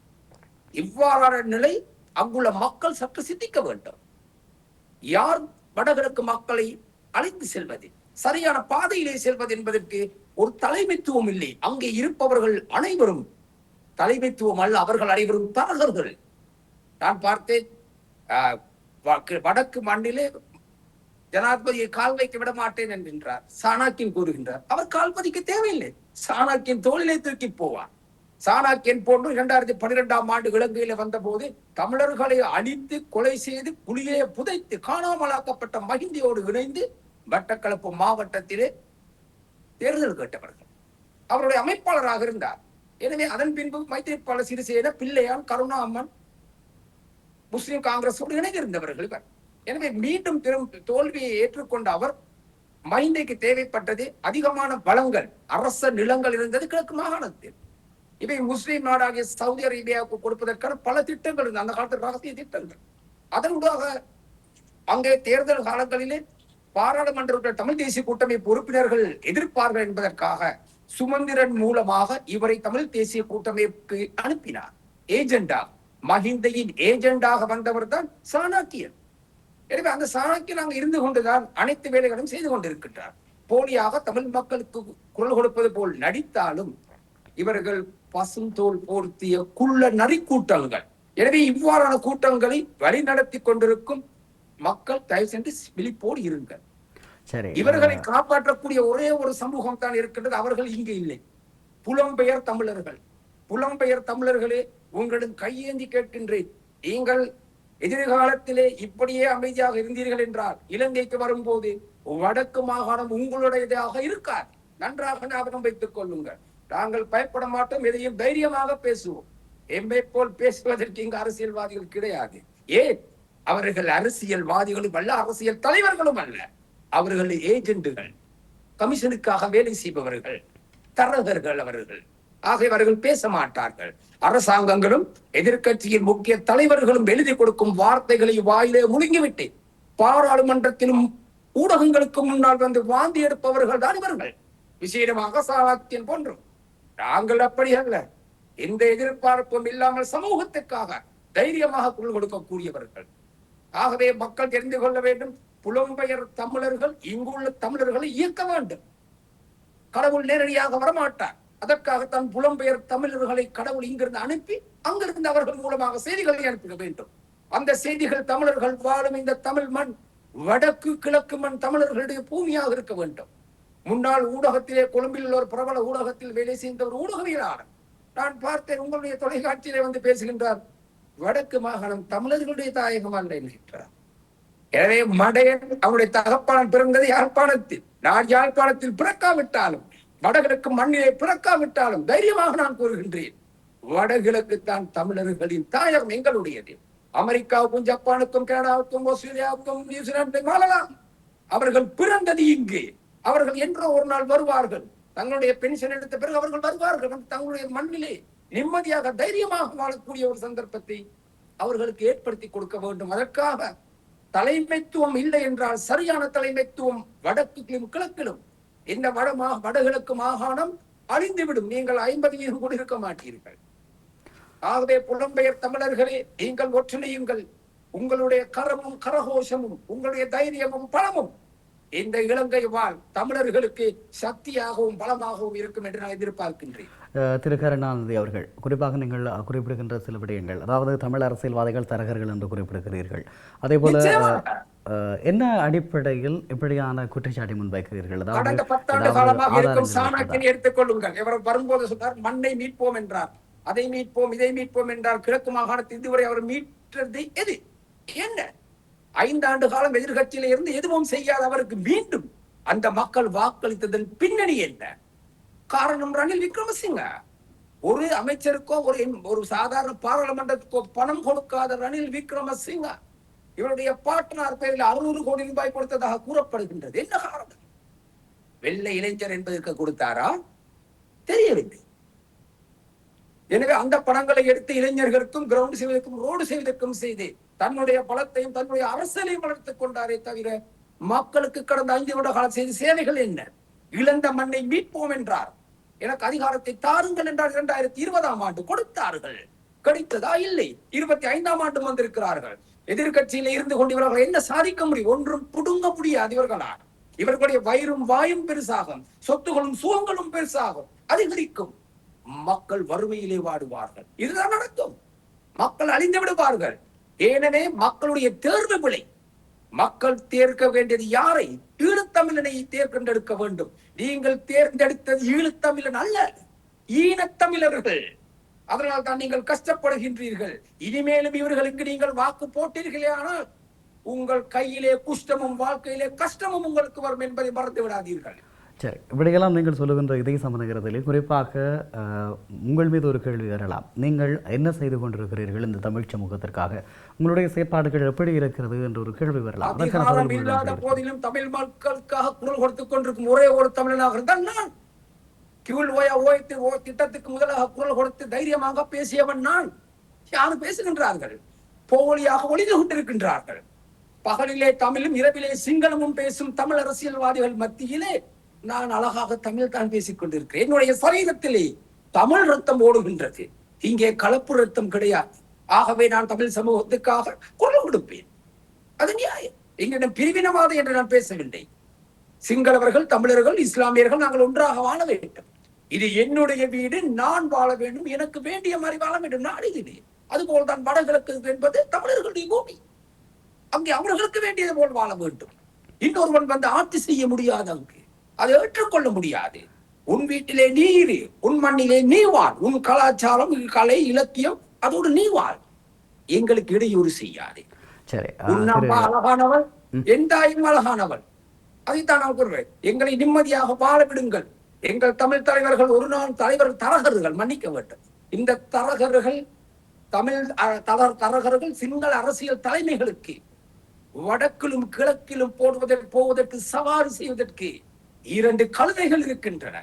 இவ்வாறான நிலை அங்குள்ள மக்கள் சற்று சிந்திக்க வேண்டும். யார் வடகிழக்கு மக்களை அழைத்து செல்வது, சரியான பாதையிலே செல்வது என்பதற்கு ஒரு தலைமைத்துவம் இல்லை. அங்கே இருப்பவர்கள் அனைவரும் தலைமைத்துவம் அல்ல, அவர்கள் அனைவரும் தரகர்கள். நான் பார்த்தேன், வடக்கு மண்ணிலே ஜனாதிபதியை கால் வைக்க விட மாட்டேன் என்கின்றார். சாணக்கியன் கூறுகின்றார், அவர் கால் பதிக்க தேவையில்லை, சாணக்கியன் தோளிலே தூக்கி போவார். சாணக்கியன் போன்று 2012ஆம் ஆண்டு இலங்கையில வந்த போது தமிழர்களை அழித்து கொலை செய்து புலியை புதைத்து காணாமலாக்கப்பட்ட மகிந்தியோடு இணைந்து மட்டக்களப்பு மாவட்டத்திலே தேர்தல் கேட்டவர்கள். அவருடைய அமைப்பாளராக இருந்தார். எனவே அதன் பின்பு மைத்திரிபால சிறிசேன, பிள்ளையான், கருணா அம்மன், முஸ்லிம் காங்கிரஸோடு இணைந்திருந்தவர்கள் இவர். எனவே மீண்டும் தோல்வியை ஏற்றுக்கொண்ட அவர் மஹிந்தைக்கு தேவைப்பட்டது அதிகமான வளங்கள், அரச நிலங்கள் இருந்தது கிழக்கு மாகாணத்தில். இவை முஸ்லிம் நாடாகிய சவுதி அரேபியாவுக்கு கொடுப்பதற்கான பல திட்டங்கள் இருந்தது, அந்த காலத்தில் ரகசிய திட்டங்கள். அதனூடாக அங்கே தேர்தல் காலங்களிலே பாராளுமன்ற தமிழ் தேசிய கூட்டமைப்பு உறுப்பினர்கள் எதிர்ப்பார்கள் என்பதற்காக சுமந்திரன் மூலமாக இவரை தமிழ் தேசிய கூட்டமைப்புக்கு அனுப்பினார். ஏஜெண்டா, மஹிந்தையின் ஏஜெண்டாக வந்தவர் தான் சாணக்கியன். எனவே அந்த சாணக்கியன் அங்கு இருந்து கொண்டுதான் அனைத்து வேலைகளும் செய்து கொண்டிருக்கின்றார். போலியாக தமிழ் மக்களுக்கு குரல் கொடுப்பது போல் நடித்தாலும் இவர்கள் பசுந்தோல் போர்த்திய குள்ள நரி கூட்டங்கள். எனவே இவ்வாறான கூட்டங்களை வழிநடத்தி கொண்டிருக்கும் மக்கள் தயவு சென்று விழிப்போடு இருங்கள். இவர்களை காப்பாற்றக்கூடிய ஒரே ஒரு சமூகம் தான் இருக்கின்றது, அவர்கள் இங்கு இல்லை. புலம்பெயர் தமிழர்கள். புலம்பெயர் தமிழர்களே, உங்களிடம் கையேந்தி கேட்கின்றேன், நீங்கள் எதிர்காலத்திலே இப்படியே அமைதியாக இருந்தீர்கள் என்றால் இலங்கைக்கு வரும்போது வடக்கு மாகாணம் உங்களுடையதாக இருக்காது. நன்றாக ஞாபகம் வைத்துக் கொள்ளுங்கள். நாங்கள் பயப்பட மாட்டோம், எதையும் தைரியமாக பேசுவோம். எம்மை போல் பேசுவதற்கு இங்கு அரசியல்வாதிகள் கிடையாது. ஏன்? அவர்கள் அரசியல்வாதிகளும் அல்ல, அரசியல் தலைவர்களும் அல்ல. அவர்கள் ஏஜெண்டுகள், கமிஷனுக்காக வேலை செய்பவர்கள், தரகர்கள் அவர்கள். ஆக அவர்கள் பேச மாட்டார்கள். அரசாங்கங்களும் எதிர்கட்சியின் முக்கிய தலைவர்களும் எழுதி கொடுக்கும் வார்த்தைகளை வாயிலே முழுங்கிவிட்டு பாராளுமன்றத்திலும் ஊடகங்களுக்கு முன்னால் வந்து வாந்தி எடுப்பவர்கள் தான் இவர்கள். விசேடமாக சாணக்கியன் போன்றும். நாங்கள் அப்படி அல்ல. எந்த எதிர்பார்ப்பும் இல்லாமல் சமூகத்துக்காக தைரியமாக குரல் கொடுக்கக்கூடியவர்கள். ஆகவே மக்கள் தெரிந்து கொள்ள வேண்டும், புலம்பெயர் தமிழர்கள் இங்குள்ள தமிழர்களை இயக்க வேண்டும். கடவுள் நேரடியாக வரமாட்டார். அதற்காகத்தான் புலம்பெயர் தமிழர்களை கடவுள் இங்கிருந்து அனுப்பி அங்கிருந்து அவர்கள் மூலமாக செய்திகளை அனுப்ப வேண்டும். அந்த செய்திகள் தமிழர்கள் வாழும் இந்த தமிழ் மண், வடக்கு கிழக்கு மண் தமிழர்களுடைய பூமியாக இருக்க வேண்டும். முன்னாள் ஊடகத்திலே, கொழும்பில் ஒரு பிரபல ஊடகத்தில் வேலை செய்த ஒரு ஊடகவியலாளர் நான் பார்த்தேன், உங்களுடைய தொலைக்காட்சியிலே வந்து பேசுகின்றார், வடக்கு மாகாணம் தமிழர்களுடைய தாயகம் அல்ல என்கின்றார். எனவே மடையன் அவருடைய தகப்பாளன் பிறந்தது யாழ்ப்பாணத்தில். நான் யாழ்ப்பாணத்தில் பிறக்காவிட்டாலும், வடகிழக்கு மண்ணிலே பிறக்காவிட்டாலும் தைரியமாக நான் கூறுகின்றேன், வடகிழக்கு தான் தமிழர்களின் தாயகம் எங்களுடையது. அமெரிக்காவுக்கும் ஜப்பானுக்கும் கனடாவுக்கும் ஆஸ்திரேலியாவுக்கும் நியூசிலாந்துக்கும் வாழலாம். அவர்கள் பிறந்தது இங்கு. அவர்கள் என்றோ ஒரு நாள் வருவார்கள். தங்களுடைய பென்ஷன் எடுத்த பிறகு அவர்கள் வருவார்கள். தங்களுடைய மண்ணிலே நிம்மதியாக தைரியமாக வாழக்கூடிய ஒரு சந்தர்ப்பத்தை அவர்களுக்கு ஏற்படுத்தி கொடுக்க வேண்டும். அதற்காக தலைமைத்துவம் இல்லை என்றால் சரியான தலைமைத்துவம் வடக்கிலும் கிழக்கிலும் இந்த வடகிழக்கு மாகாணம் அழிந்துவிடும். நீங்கள் 50 கூட இருக்க மாட்டீர்கள். ஆகவே புலம்பெயர் தமிழர்களே, நீங்கள் ஒற்றுமையுங்கள். உங்களுடைய கரமும் கரகோஷமும் உங்களுடைய தைரியமும் பலமும் இந்த இலங்கை வாழ் தமிழர்களுக்கு சக்தியாகவும் பலமாகவும் இருக்கும் என்று நான் எதிர்பார்க்கின்றேன். திரு கருணாநிதி அவர்கள், குறிப்பாக நீங்கள் குறிப்பிடுகின்ற சில விடயங்கள், அதாவது தமிழ் அரசியல்வாதிகள் தரகர்கள் என்று குறிப்பிடுகிறீர்கள். அதே போல என்ன அடிப்படையில் இப்படியான குற்றச்சாட்டை முன்வைக்கிறீர்கள்? கடந்த 10 ஆண்டு காலமாக இருக்கும் சாணக்கியனை எடுத்துக்கொள்ளுங்கள். இவர் வரும்போது சொன்னார் மண்ணை மீட்போம் என்றார், அதை மீட்போம் இதை மீட்போம் என்றார். கிழக்கு மாகாணத்தில் இதுவரை அவர் மீட்டது எது? என்ன? 5 ஆண்டு காலம் எதிர்கட்சியில இருந்து எதுவும் செய்யாத அவருக்கு மீண்டும் அந்த மக்கள் வாக்களித்ததன் பின்னணி என்ன? காரணம் ரணில் விக்ரமசிங்க. ஒரு அமைச்சருக்கோ ஒரு சாதாரண பாராளுமன்றத்துக்கோ பணம் கொடுக்காத ரணில் விக்ரமசிங்க இவருடைய பாட்டனார் பேரில் 600 கோடி ரூபாய் கொடுத்ததாக கூறப்படுகின்றது. என்ன காரணம்? வெள்ளை இளைஞர் என்பதற்கு கொடுத்தாரா? தெரியவில்லை. எனவே அந்த பணங்களை எடுத்து இளைஞர்களுக்கும் கிரவுண்ட் செய்வதற்கும் ரோடு செய்வதற்கும் செய்து தன்னுடைய பலத்தையும் தன்னுடைய அரசியலையும் வளர்த்துக் கொண்டாரே தவிர மக்களுக்கு கடந்த 5 வருட கால செய்த சேவைகள் என்ன? இழந்த மண்ணை மீட்போம் என்றார். எனக்கு அதிகாரத்தை தாருங்கள் என்றார். 2020ஆம் ஆண்டு கொடுத்தார்கள். கிடைத்ததா? இல்லை. 25ஆம் ஆண்டு வந்திருக்கிறார்கள். எதிர்கட்சியில இருந்து கொண்டு இவர்கள் என்ன சாதிக்க முடியும்? ஒன்றும் புடுங்க முடியாது இவர்களால். இவர்களுடைய வயிறும் வாயும் பெருசாகும், சொத்துகளும் சுகங்களும் பெருசாகும், அதிகரிக்கும். மக்கள் வறுமையிலே வாடுவார்கள். இதுதான் நடக்கும். மக்கள் அழிந்து விடுவார்கள். எனவே மக்களுடைய தேர்வு பிழை. மக்கள் தேர்க்க வேண்டியது யாரை? ஈழத்தமிழனை தேர்ந்தெடுக்க வேண்டும். நீங்கள் தேர்ந்தெடுத்தது ஈழத்தமிழன் அல்ல, ஈனத்தமிழர்கள். அதனால் தான் நீங்கள் கஷ்டப்படுகின்றீர்கள். இனிமேலும் இவர்களுக்கு நீங்கள் வாக்கு போட்டீர்களே ஆனால் உங்கள் கையிலே குஷ்டமும் வாழ்க்கையிலே கஷ்டமும் உங்களுக்கு வரும் என்பதை மறந்து விடாதீர்கள். சரி, இப்படியெல்லாம் நீங்கள் சொல்லுகின்ற இதே சமநகரத்திலே குறிப்பாக உங்கள் மீது ஒரு கேள்வி வரலாம். நீங்கள் என்ன செய்து கொண்டிருக்கிறீர்கள் இந்த தமிழ் சமூகத்திற்காக? உங்களுடைய செயற்பாடுகள் எப்படி இருக்கிறது என்ற ஒரு கேள்வி வரலாம். அதிகாரம் இல்லாத போதிலும் தமிழ் மக்களுக்காக குரல் கொடுத்துக் கொண்டிருக்கும் ஒரே ஒரு தமிழனாக இருந்தால் நான். திட்டத்துக்கு முதலாக குரல் கொடுத்து தைரியமாக பேசியவன் நான். யாரும் பேசுகின்றார்கள்? போலியாக ஒளிந்து கொண்டிருக்கின்றார்கள். பகலிலே தமிழும் இரவிலே சிங்களமும் பேசும் தமிழ் அரசியல்வாதிகள் மத்தியிலே நான் அழகாக தமிழ் தான் பேசிக் கொண்டிருக்கிறேன். என்னுடைய சரீரத்திலே தமிழ் ரத்தம் ஓடுகின்றது. இங்கே கலப்பு ரத்தம் கிடையாது. ஆகவே நான் தமிழ் சமூகத்துக்காக குரல் கொடுப்பேன். அது நியாயம். எங்களிடம் பிரிவினவாதம் என்று நான் பேசவில்லை. சிங்களவர்கள், தமிழர்கள், இஸ்லாமியர்கள் நாங்கள் ஒன்றாக வாழ வேண்டும். இது என்னுடைய வீடு, நான் வாழ வேண்டும், எனக்கு வேண்டிய மாதிரி வாழ வேண்டும். நான் இது அதுபோல் தான் வடகிழக்கு என்பது தமிழர்களுடைய பூமி. அங்கே அவர்களுக்கு வேண்டியது போல் வாழ வேண்டும். இன்னொருவன் வந்து ஆட்சி செய்ய முடியாது. அங்கு அதை ஏற்றுக்கொள்ள முடியாது. உன் வீட்டிலே நீ இரு, உன் மண்ணிலே நீ வாழ், உன் கலாச்சாரம், கலை, இலக்கியம் அதோடு நீ வாழ். எங்களுக்கு இடையூறு செய்யாது. உன் அம்மா அழகானவள், என் தாயும் அழகானவள். அதைத்தான் நான் கூறுவேன். எங்களை நிம்மதியாக வாழ விடுங்கள். எங்கள் தமிழ் தலைவர்கள் ஒரு நாள் தலைவர் தரகர்கள், மன்னிக்க வேண்டும். இந்த தரகர்கள் தரகர்கள் சிங்கள அரசியல் தலைமைகளுக்கு வடக்கிலும் கிழக்கிலும் போவதற்கு சவாரி செய்வதற்கு 2 கழுதைகள் இருக்கின்றன.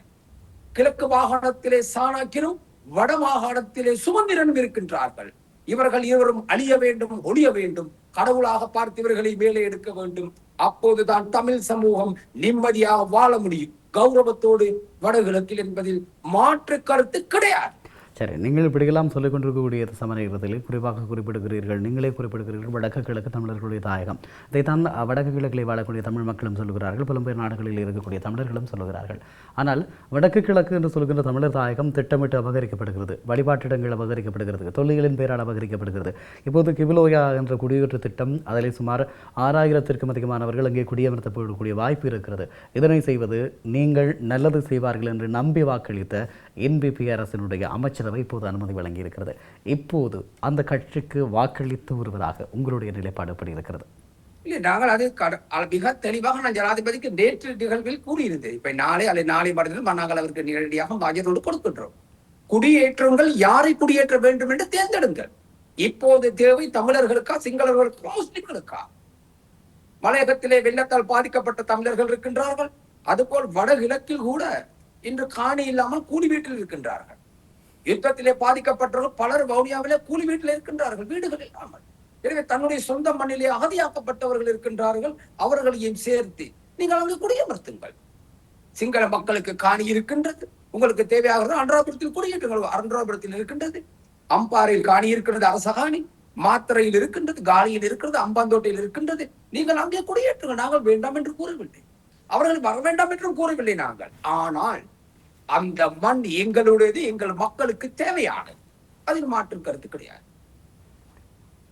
கிழக்கு மாகாணத்திலே சாணக்கியனும் வட மாகாணத்திலே சுமந்திரனும் இருக்கின்றார்கள். இவர்கள் இருவரும் அழிய வேண்டும், ஒழிய வேண்டும். கடவுளாக பார்த்து இவர்களை மேலே எடுக்க வேண்டும். அப்போதுதான் தமிழ் சமூகம் நிம்மதியாக வாழ முடியும், கௌரவத்தோடு வடகிழக்கில் என்பதில் மாற்று கருத்து கிடையாது. சரி, நீங்கள் இப்படியெல்லாம் சொல்லிக் கொண்டிருக்கக்கூடிய சமநேரத்தில் குறிப்பாக குறிப்பிடுகிறீர்கள், நீங்களே குறிப்பிடுகிறீர்கள் வடக்கு கிழக்கு தமிழர்களுடைய தாயகம். இதைத்தான் வடக்கு கிழக்கில் வாழக்கூடிய தமிழ் மக்களும் சொல்லுகிறார்கள், புலம்பெயர் நாடுகளில் இருக்கக்கூடிய தமிழர்களும் சொல்லுகிறார்கள். ஆனால் வடக்கு கிழக்கு என்று சொல்கின்ற தமிழர் தாயகம் திட்டமிட்டு அபகரிக்கப்படுகிறது, வழிபாட்டிடங்கள் அபகரிக்கப்படுகிறது, தொல்லிகளின் பெயரால் அபகரிக்கப்படுகிறது. இப்போது கிபிலோயா என்ற குடியேற்ற திட்டம், அதில் சுமார் 6000க்கும் அதிகமானவர்கள் அங்கே குடியமர்த்தப்படக்கூடிய வாய்ப்பு இருக்கிறது. இதனை செய்வது நீங்கள் நல்லது செய்வார்கள் என்று நம்பி வாக்களித்த என்பிபி அரசினுடைய அமைச்சரவை இப்போது அனுமதி வழங்கி இருக்கிறது. இப்போது அந்த கட்சிக்கு வாக்களித்து வருவதாக உங்களுடைய நிலைப்பாடு எப்படி இருக்கிறது? இல்லை, நாங்கள் அது மிக தெளிவாக நான் ஜனாதிபதிக்கு நேற்று நிகழ்வில் கூறியிருந்தேன். இப்ப நாளை மறுதினம் நாங்கள் அவருக்கு நேரடியாக மாஜரோடு கொடுக்கின்றோம். குடியேற்றங்கள் யாரை குடியேற்ற வேண்டும் என்று தேர்ந்தெடுங்கள். இப்போது தேவை தமிழர்களுக்கா, சிங்களர்களுக்கா, முஸ்லிம்களுக்கா? மலையகத்திலே வெள்ளத்தால் பாதிக்கப்பட்ட தமிழர்கள் இருக்கின்றார்கள். அதுபோல் வடகிழக்கில் கூட இன்று காணி இல்லாமல் கூலி வீட்டில் இருக்கின்றார்கள். யுத்தத்திலே பாதிக்கப்பட்டவர்கள் பலர் வவுனியாவிலே கூலி வீட்டில் இருக்கின்றார்கள், வீடுகள் இல்லாமல். எனவே தன்னுடைய சொந்த மண்ணிலே அகதியாக்கப்பட்டவர்கள் இருக்கின்றார்கள். அவர்களையும் சேர்த்து நீங்கள் அங்கு குடியமர்த்துங்கள். சிங்கள மக்களுக்கு காணி இருக்கின்றது, உங்களுக்கு தேவையாகிறது அன்றாபுரத்தில் குடியேற்றுங்கள். அன்றாபுரத்தில் இருக்கின்றது, அம்பாறையில் காணி இருக்கின்றது, அரச காணி, மாத்திரையில் இருக்கின்றது, காலியில் இருக்கிறது, அம்பாந்தோட்டையில் இருக்கின்றது. நீங்கள் அங்கே குடியேற்றுங்கள். நாங்கள் வேண்டாம் என்று கூறவில்லை, அவர்கள் வர வேண்டாம் என்றும் கூறவில்லை நாங்கள். ஆனால் அந்த மண் எங்களுடையது, எங்கள் மக்களுக்கு தேவையானது. அதில் மாற்று கருத்து கிடையாது.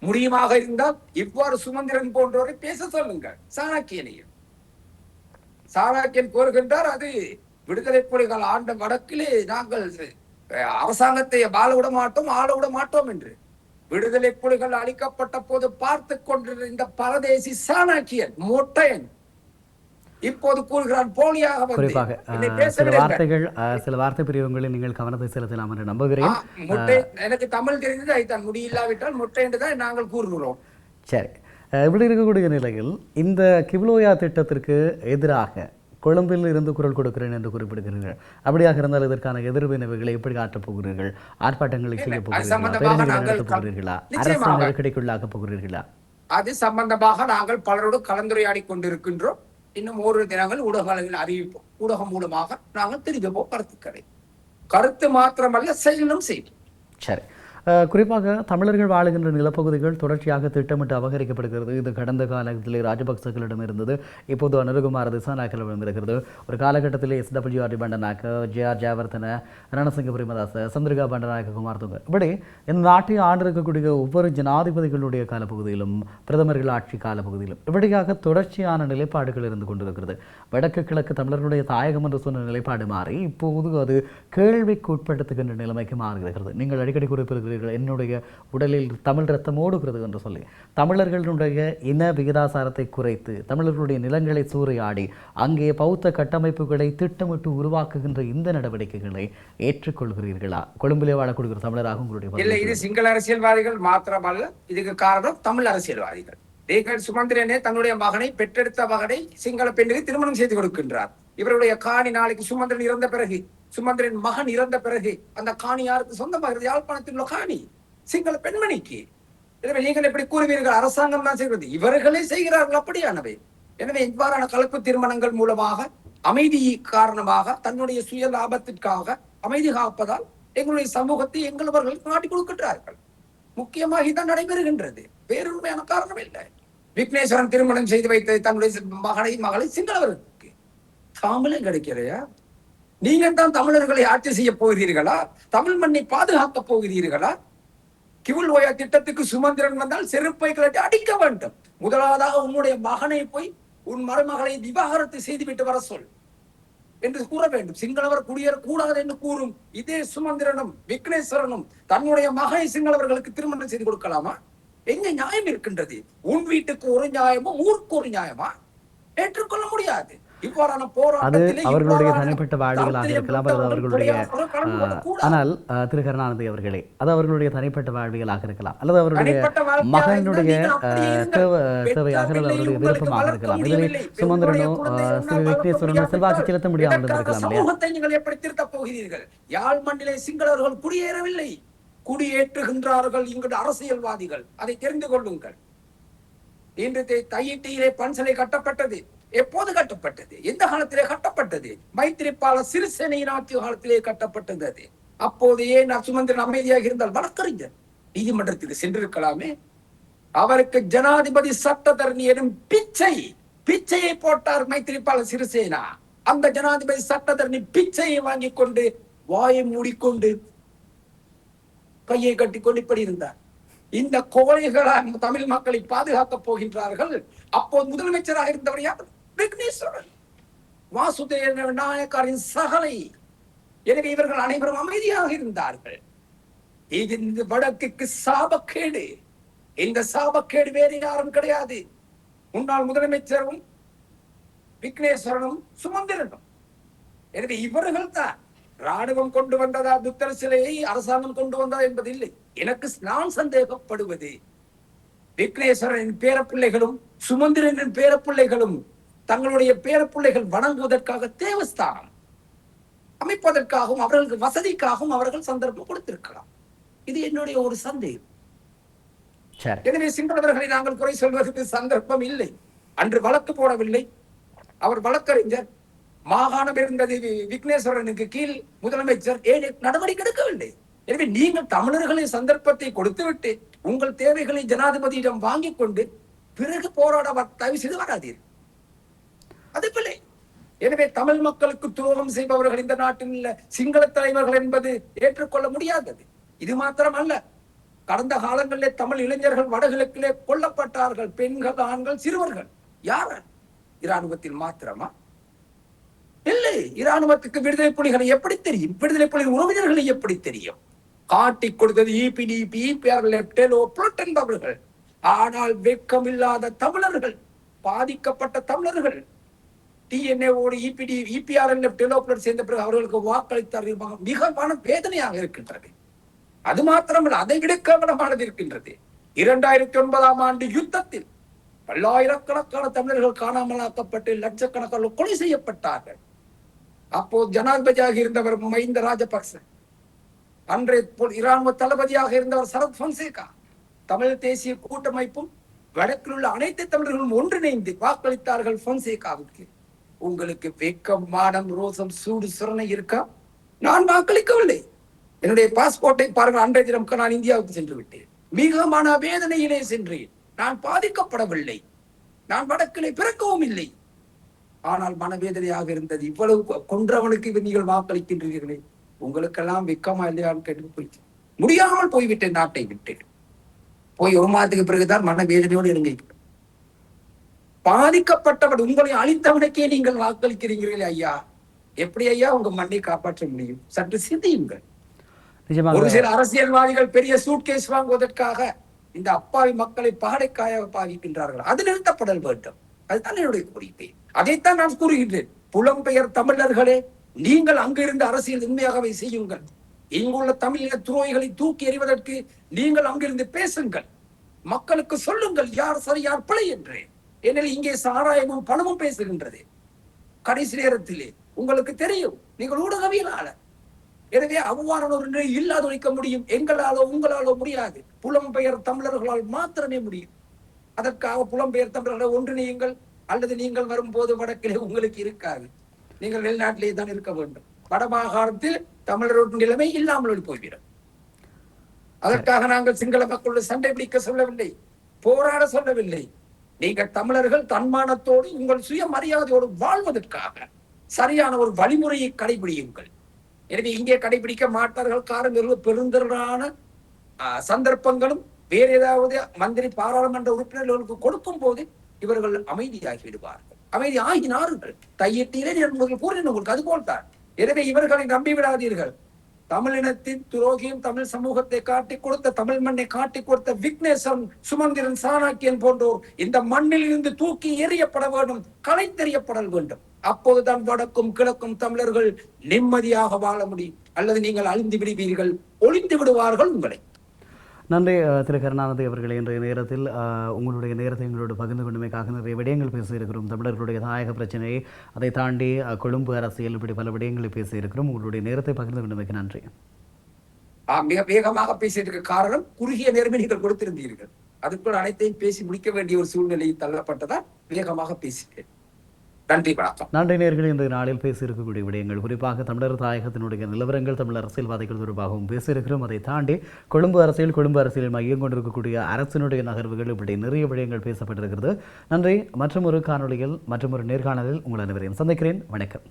முடியுமாக இருந்தால் இவ்வாறு சுமந்திரன் போன்றவரை பேச சொல்லுங்கள். சாணக்கியன் கோருகின்றார், அது விடுதலை புலிகள் ஆண்ட வடக்கிலே நாங்கள் அரசாங்கத்தை வாழ விட மாட்டோம், ஆள விட மாட்டோம் என்று. விடுதலை புலிகள் அளிக்கப்பட்ட போது பார்த்து கொண்டிருந்த பரதேசி சாணக்கியன் மொட்டையன் இப்போது கூறுகிறான் போலியாக. குறிப்பாக சில வார்த்தை பிரிவுகளில் நீங்கள் கவனத்தை செலுத்தலாம் என்று நம்புகிறேன். எனக்கு தமிழ் தெரிந்தது அதுதான், முடியில்லாவிட்டால் மொட்டை என்றுதான் நாங்கள் கூறுகிறோம். சரி, இப்படி இருக்கக்கூடிய நிலையில் இந்த கிவ்லோயா திட்டத்திற்கு எதிராக கொழும்பில் இருந்து குரல் கொடுக்கிறேன் என்று குறிப்பிடுகிறீர்கள். அப்படியாக இருந்தால் இதற்கான எதிர்வினைவுகளை எப்படி ஆற்றப் போகிறீர்கள்? ஆர்ப்பாட்டங்களை செய்ய போகிறீர்களா? அரசு நெருக்கடிக்குள்ளாக்கப் போகிறீர்களா? அது சம்பந்தமாக நாங்கள் பலரோடு கலந்துரையாடி கொண்டிருக்கின்றோம். இன்னும் ஓரிரு தினங்கள் ஊடகங்களில் அறிவிப்போம். ஊடகம் மூலமாக நாங்கள் தெரிவிப்போம் கருத்து மாத்திரமல்ல, செயலும் செய்வோம். சரி, குறிப்பாக தமிழர்கள் வாழுகின்ற நிலப்பகுதிகள் தொடர்ச்சியாக திட்டமிட்டு அபகரிக்கப்படுகிறது. இது கடந்த காலத்திலே ராஜபக்சர்களிடம் இருந்தது, இப்போது அனுரகுமார திசாநாயக்கரிடம் இருக்கிறது. ஒரு காலகட்டத்தில் SWR பண்டநாயக்க, JR ஜெயவர்தன, ரணசிங்க பிரேமதாச, சந்திரிகா பண்டநாயக்க, குமார் துங்க, இப்படி இந்த நாட்டை ஆண்டிருக்கக்கூடிய ஒவ்வொரு ஜனாதிபதிகளுடைய காலப்பகுதியிலும் பிரதமர்கள் ஆட்சி காலப்பகுதியிலும் இப்படியாக தொடர்ச்சியான நிலைப்பாடுகள் இருந்து கொண்டிருக்கிறது. வடக்கு கிழக்கு தமிழர்களுடைய தாயகம் என்று சொன்ன நிலைப்பாடு மாறி இப்போது அது கேள்விக்கு உட்படுத்துகின்ற நிலைமைக்கு மாறுகிறது. நீங்கள் அடிக்கடி குறிப்பிடுகிறீர்கள், என்னுடைய உடலில் தமிழ் ரத்தம் ஓடுகிறது என்று சொல்லி தமிழர்களுடைய இன விகிதாசாரத்தை குறைத்து தமிழர்களுடைய நிலங்களை சூறையாடி அங்கே பௌத்த கட்டமைப்புகளை திட்டமிட்டு உருவாக்குகின்ற இந்த நடவடிக்கைகளை ஏற்றுக்கொள்கிறீர்களா? கொழும்பிலே வாழக்கூடிய தமிழராக உங்களுடைய இல்லை, இது சிங்கள அரசியல்வாதிகள் மாத்திரமல்ல, இதுக்கு காரணம் தமிழ் அரசியல்வாதிகள். சுமந்திரனே தன்னுடைய மகனை, பெற்றெடுத்த மகனை சிங்கள பெண்ணுக்கு திருமணம் செய்து கொடுக்கின்றார். இவருடைய காணி நாளைக்கு சுமந்திரன் இறந்த பிறகு, சுமந்திரன் மகன் இறந்த பிறகு அந்த காணி யாருக்கு சொந்தமாகிறது? யாழ்ப்பாணத்தில் உள்ள காணி சிங்கள பெண்மணிக்கு. எனவே நீங்கள் எப்படி கூறுவீர்கள் அரசாங்கம் தான் செய்கிறது? இவர்களே செய்கிறார்கள் அப்படியானவை. எனவே இவ்வாறான கலப்பு திருமணங்கள் மூலமாக அமைதி காரணமாக தன்னுடைய சுய லாபத்திற்காக அமைதி காப்பதால் எங்களுடைய சமூகத்தை எங்களவர்கள் நாட்டி கொடுக்கின்றார்கள். முக்கியமாக இதான் நடைபெறுகின்றது, வேறுமையான காரணம் இல்லை. விக்னேஸ்வரன் திருமணம் செய்து வைத்த தன்னுடைய மகளை சிங்களவர்களுக்கு தாமலே கிடைக்கலையா? நீங்கள் தான் தமிழர்களை ஆட்சி செய்ய போகிறீர்களா? தமிழ் மண்ணை பாதுகாக்க போகிறீர்களா? கிவ்லோயா திட்டத்துக்கு சுமந்திரன் வந்தால் செருப்பை கழட்டி அடிக்க வேண்டும். முதலாவதாக உன்னுடைய மகனை போய் உன் மருமகளை விவாகரத்து செய்துவிட்டு வர சொல் என்று கூற வேண்டும். சிங்களவர் குடியேற கூடாது என்று கூறும் இதே சுமந்திரனும் விக்னேஸ்வரனும் தன்னுடைய மகனை சிங்களவர்களுக்கு திருமணம் செய்து கொடுக்கலாமா? எங்க நியாயம் இருக்கின்றது? உன் வீட்டுக்கு ஒரு நியாயமோ ஊருக்கு ஒரு நியாயமா? ஏற்றுக்கொள்ள முடியாது. அது அவர்களுடைய தனிப்பட்ட வாழ்வுகளாக இருக்கலாம், அது அவர்களுடைய ஆனால் திரு கருணாநிதி அவர்களே, அது அவர்களுடைய தனிப்பட்ட வாழ்வுகளாக இருக்கலாம், அல்லது அவருடைய மகனுடைய தேவையாக அவருடைய விருப்பமாக இருக்கலாம். இதில் சுமந்திரனோ திரு விக்னேஸ்வரனோ செல்வாக்கு செலுத்த முடியாமல் இருக்கலாம். சமூகத்தை நீங்கள் எப்படி திருத்தப் போகிறீர்கள்? யாழ் மண்ணிலே சிங்களவர்கள் குடியேறவில்லை, குடியேற்றுகின்றார்கள் இங்கு அரசியல்வாதிகள். அதை தெரிந்து கொள்ளுங்கள். இன்று தையிட்டியிலே பன்சலை கட்டப்பட்டது. எப்போது கட்டப்பட்டது? எந்த காலத்திலே கட்டப்பட்டது? மைத்திரிபால சிறிசேனையின் ஆட்சி காலத்திலே கட்டப்பட்டது. அது அப்போது ஏன் சுமந்திரன் அமைதியாக இருந்தால் வழக்கறிஞர் நீதிமன்றத்துக்கு சென்றிருக்கலாமே. அவருக்கு ஜனாதிபதி சட்டத்தரணி எனும் பிச்சையை போட்டார் மைத்திரிபால சிறிசேனா. அந்த ஜனாதிபதி சட்டத்தரணி பிச்சையை வாங்கி கொண்டு வாயை மூடிக்கொண்டு கையை கட்டிக்கொண்டு இப்படி இருந்தார். இந்த கோழைகளால் தமிழ் மக்களை பாதுகாக்கப் போகின்றார்கள். அப்போது முதலமைச்சராக இருந்தவர் யார்? விக்னேஸ்வரன், வாசுதேவ நாயக்கரின் சகலை. எனவே இவர்கள் அனைவரும் அமைதியாக இருந்தார்கள். இது இந்த வடக்குக்கு சாபக்கேடு. இந்த சாபக்கேடு வேறு யாரும் கிடையாது. முன்னாள் முதலமைச்சரும் விக்னேஸ்வரனும் சுமந்திரனும். எனவே இவர்கள் தான் ராணுவம் கொண்டு வந்ததா புத்தர் சிலையை அரசாங்கம் கொண்டு வந்ததா என்பது இல்லை. எனக்கு நான் சந்தேகப்படுவது விக்னேஸ்வரனின் பேரப்பிள்ளைகளும் சுமந்திரனின் பேரப்பிள்ளைகளும் தங்களுடைய பேரப்பிள்ளைகள் வணங்குவதற்காக தேவஸ்தானம் அமைப்பதற்காகவும் அவர்களுக்கு வசதிக்காகவும் அவர்கள் சந்தர்ப்பம் கொடுத்திருக்கலாம். இது என்னுடைய ஒரு சந்தேகம். எனவே சிங்களவர்களை நாங்கள் குறை சொல்வதற்கு சந்தர்ப்பம் இல்லை. அன்று வழக்கு போடவில்லை. அவர் வழக்கறிஞர். மாகாணம் இருந்தது விக்னேஸ்வரனுக்கு கீழ் முதலமைச்சர். ஏன் நடவடிக்கை எடுக்கவில்லை? எனவே நீங்கள் தமிழர்களின் சந்தர்ப்பத்தை கொடுத்துவிட்டு உங்கள் தேவைகளை ஜனாதிபதியிடம் வாங்கிக் கொண்டு பிறகு போராட தயவு செய்து வராதீர்கள். அது பிள்ளை. எனவே தமிழ் மக்களுக்கு துரோகம் செய்பவர்கள் இந்த நாட்டில் சிங்கள தலைவர்கள் என்பது ஏற்றுக்கொள்ள முடியாதது. இது மாத்திரம் அல்ல, கடந்த காலங்களிலே தமிழ் இளைஞர்கள் வடகிழக்கிலே கொல்லப்பட்டார்கள். பெண்கள், ஆண்கள், சிறுவர்கள். யார்? இராணுவத்தில் மாத்திரமா? இல்லை. இராணுவத்துக்கு விடுதலை புலிகளை எப்படி தெரியும்? விடுதலை புலிகள் உறவினர்களை எப்படி தெரியும்? காட்டிக் கொடுத்தது இபிடிபி, என்பவர்கள். ஆனால் வெட்கமில்லாத தமிழர்கள், பாதிக்கப்பட்ட தமிழர்கள், டிஎன்ஏவோடு இபிஆர்எல்எஃப் டெவலப்மெண்ட் சேர்ந்த பிறகு அவர்களுக்கு வாக்களித்தார்கள். மிக மன வேதனையாக இருக்கின்றது. அது மாத்திரமல்ல, அதை விட கேவலமானது இருக்கின்றது. 2009ஆம் ஆண்டு யுத்தத்தில் பல்லாயிரக்கணக்கான தமிழர்கள் காணாமலாக்கப்பட்டு லட்சக்கணக்கான கொலை செய்யப்பட்டார்கள். அப்போது ஜனாதிபதியாக இருந்தவர் மஹிந்த ராஜபக்ச, அன்றைய இராணுவ தளபதியாக இருந்தவர் சரத் பொன்சேகா, தமிழ் தேசிய கூட்டமைப்பும் வடக்கில் உள்ள அனைத்து தமிழர்களும் ஒன்றிணைந்து வாக்களித்தார்கள் பொன்சேகாவுக்கு. உங்களுக்கு வெக்கம், மானம், ரோசம், சூடு, சுரணை இருக்கா? நான் வாக்களிக்கவில்லை. என்னுடைய பாஸ்போர்ட்டை பாருங்கள். அன்றைய தினம் நான் இந்தியாவுக்கு சென்று விட்டேன். மிக மன வேதனையிலே சென்றேன். நான் பாதிக்கப்படவில்லை. நான் வடக்கிலே பிறக்கவும் இல்லை. ஆனால் மனவேதனையாக இருந்தது. இவ்வளவு கொன்றவனுக்கு நீங்கள் வாக்களிக்கின்றீர்களே, உங்களுக்கெல்லாம் வெக்கமா இல்லையான்னு கேட்டு போயிட்டு முடியாமல் போய்விட்டேன். நாட்டை விட்டேன். போய் ஒரு மாதத்துக்கு பிறகுதான் மனவேதனையோடு இறங்கி பாதிக்கப்பட்டவன், உங்களை அழித்தவனுக்கே நீங்கள் வாக்களிக்கிறீர்களே ஐயா, எப்படி ஐயா உங்க மண்ணை காப்பாற்ற முடியும்? சற்று சிந்தியுங்கள். ஒரு சில அரசியல்வாதிகள் பெரிய சூட்கேஸ் வாங்குவதற்காக இந்த அப்பாவி மக்களை பாடைக்காயாக பாதிக்கின்றார்கள். அது நிறுத்தப்படல் வேண்டும். அதுதான் என்னுடைய கோரிக்கை. அதைத்தான் நான் கூறுகின்றேன். புலம்பெயர் தமிழர்களே, நீங்கள் அங்கிருந்து அரசியல் உண்மையாகவே செய்யுங்கள். இங்குள்ள தமிழக துரோகிகளை தூக்கி எறிவதற்கு நீங்கள் அங்கிருந்து பேசுங்கள். மக்களுக்கு சொல்லுங்கள் யார் சரி யார் பிழை என்று. ஏனெனில் இங்கே சாராயமும் பணமும் பேசுகின்றது. கடைசி நேரத்திலே உங்களுக்கு தெரியும், நீங்கள் ஊடகவியலாளர். எனவே அவ்வாறான ஒரு நிலை இல்லாத ஒழிக்க முடியும். எங்களாலோ உங்களாலோ முடியாது. புலம்பெயர் தமிழர்களால் மாத்திரமே முடியும். அதற்காக புலம்பெயர் தமிழர்களை ஒன்றிணையுங்கள். அல்லது நீங்கள் வரும்போது வடக்கிலே உங்களுக்கு இருக்காது. நீங்கள் வெளிநாட்டிலே தான் இருக்க வேண்டும். வடமாகாணத்தில் தமிழர்களுடைய நிலைமை இல்லாமல் போய்விடும். அதற்காக நாங்கள் சிங்கள மக்களோடு சண்டை பிடிக்க சொல்லவில்லை, போராட சொல்லவில்லை. நீங்கள் தமிழர்கள் தன்மானத்தோடு உங்கள் சுய மரியாதையோடு வாழ்வதற்காக சரியான ஒரு வழிமுறையை கடைபிடியுங்கள். எனவே இங்கே கடைபிடிக்க மாட்டார்கள். காரணங்கள் பெருந்திரளான சந்தர்ப்பங்களும் வேறு ஏதாவது மந்திரி பாராளுமன்ற உறுப்பினர்களுக்கு கொடுக்கும் போது இவர்கள் அமைதியாகி விடுவார்கள். அமைதி ஆகினார்கள். தையிட்டீரே கூறின உங்களுக்கு அதுபோல்தான். எனவே இவர்களை நம்பிவிடாதீர்கள். தமிழினத்தின் துரோகியும் தமிழ் சமூகத்தை காட்டிக் கொடுத்த, தமிழ் மண்ணை காட்டிக் கொடுத்த விக்னேசன், சுமந்திரன், சாணக்கியன் போன்றோர் இந்த மண்ணில் இருந்து தூக்கி எறியப்பட வேண்டும், களைத்தெறியப்படல் வேண்டும். அப்போதுதான் வடக்கும் கிழக்கும் தமிழர்கள் நிம்மதியாக வாழ முடியும். அல்லது நீங்கள் அழிந்து விடுவீர்கள், ஒளிந்து விடுவார்கள் உங்களை. நன்றி திரு கருணாநிதி அவர்களே. இன்றைய நேரத்தில் உங்களுடைய நேரத்தை எங்களோடு பகிர்ந்து கொண்டமைக்காக நிறைய விடயங்கள் பேசியிருக்கிறோம். தமிழர்களுடைய தாயக பிரச்சனை, அதை தாண்டி கொழும்பு அரசியல், இப்படி பல விடயங்களை பேசியிருக்கிறோம். உங்களுடைய நேரத்தை பகிர்ந்து கொண்டமைக்கு நன்றி. மிக வேகமாக பேசியதற்கு காரணம் குறுகிய நேரமே நீங்கள் கொடுத்திருந்தீர்கள். அதுக்குள் அனைத்தையும் பேசி முடிக்க வேண்டிய ஒரு சூழ்நிலையில் தள்ளப்பட்டதால் வேகமாக பேசிட்டேன். நன்றி, வணக்கம். நன்றி நேயர்களே. இன்றைய நாளில் பேசியிருக்கக்கூடிய விடயங்கள், குறிப்பாக தமிழர் தாயகத்தினுடைய நிலவரங்கள், தமிழ் அரசியல்வாதிகள் தொடர்பாகவும் பேசியிருக்கிறோம். அதை தாண்டி கொழும்பு அரசியல் மையம் கொண்டிருக்கக்கூடிய அரசினுடைய நகர்வுகள், இப்படி நிறைய விடயங்கள் பேசப்பட்டிருக்கிறது. நன்றி. மற்றும் ஒரு காணொலியில் மற்றும் ஒரு நேர்காணலில் உங்கள் அனைவரையும் சந்திக்கிறேன். வணக்கம்.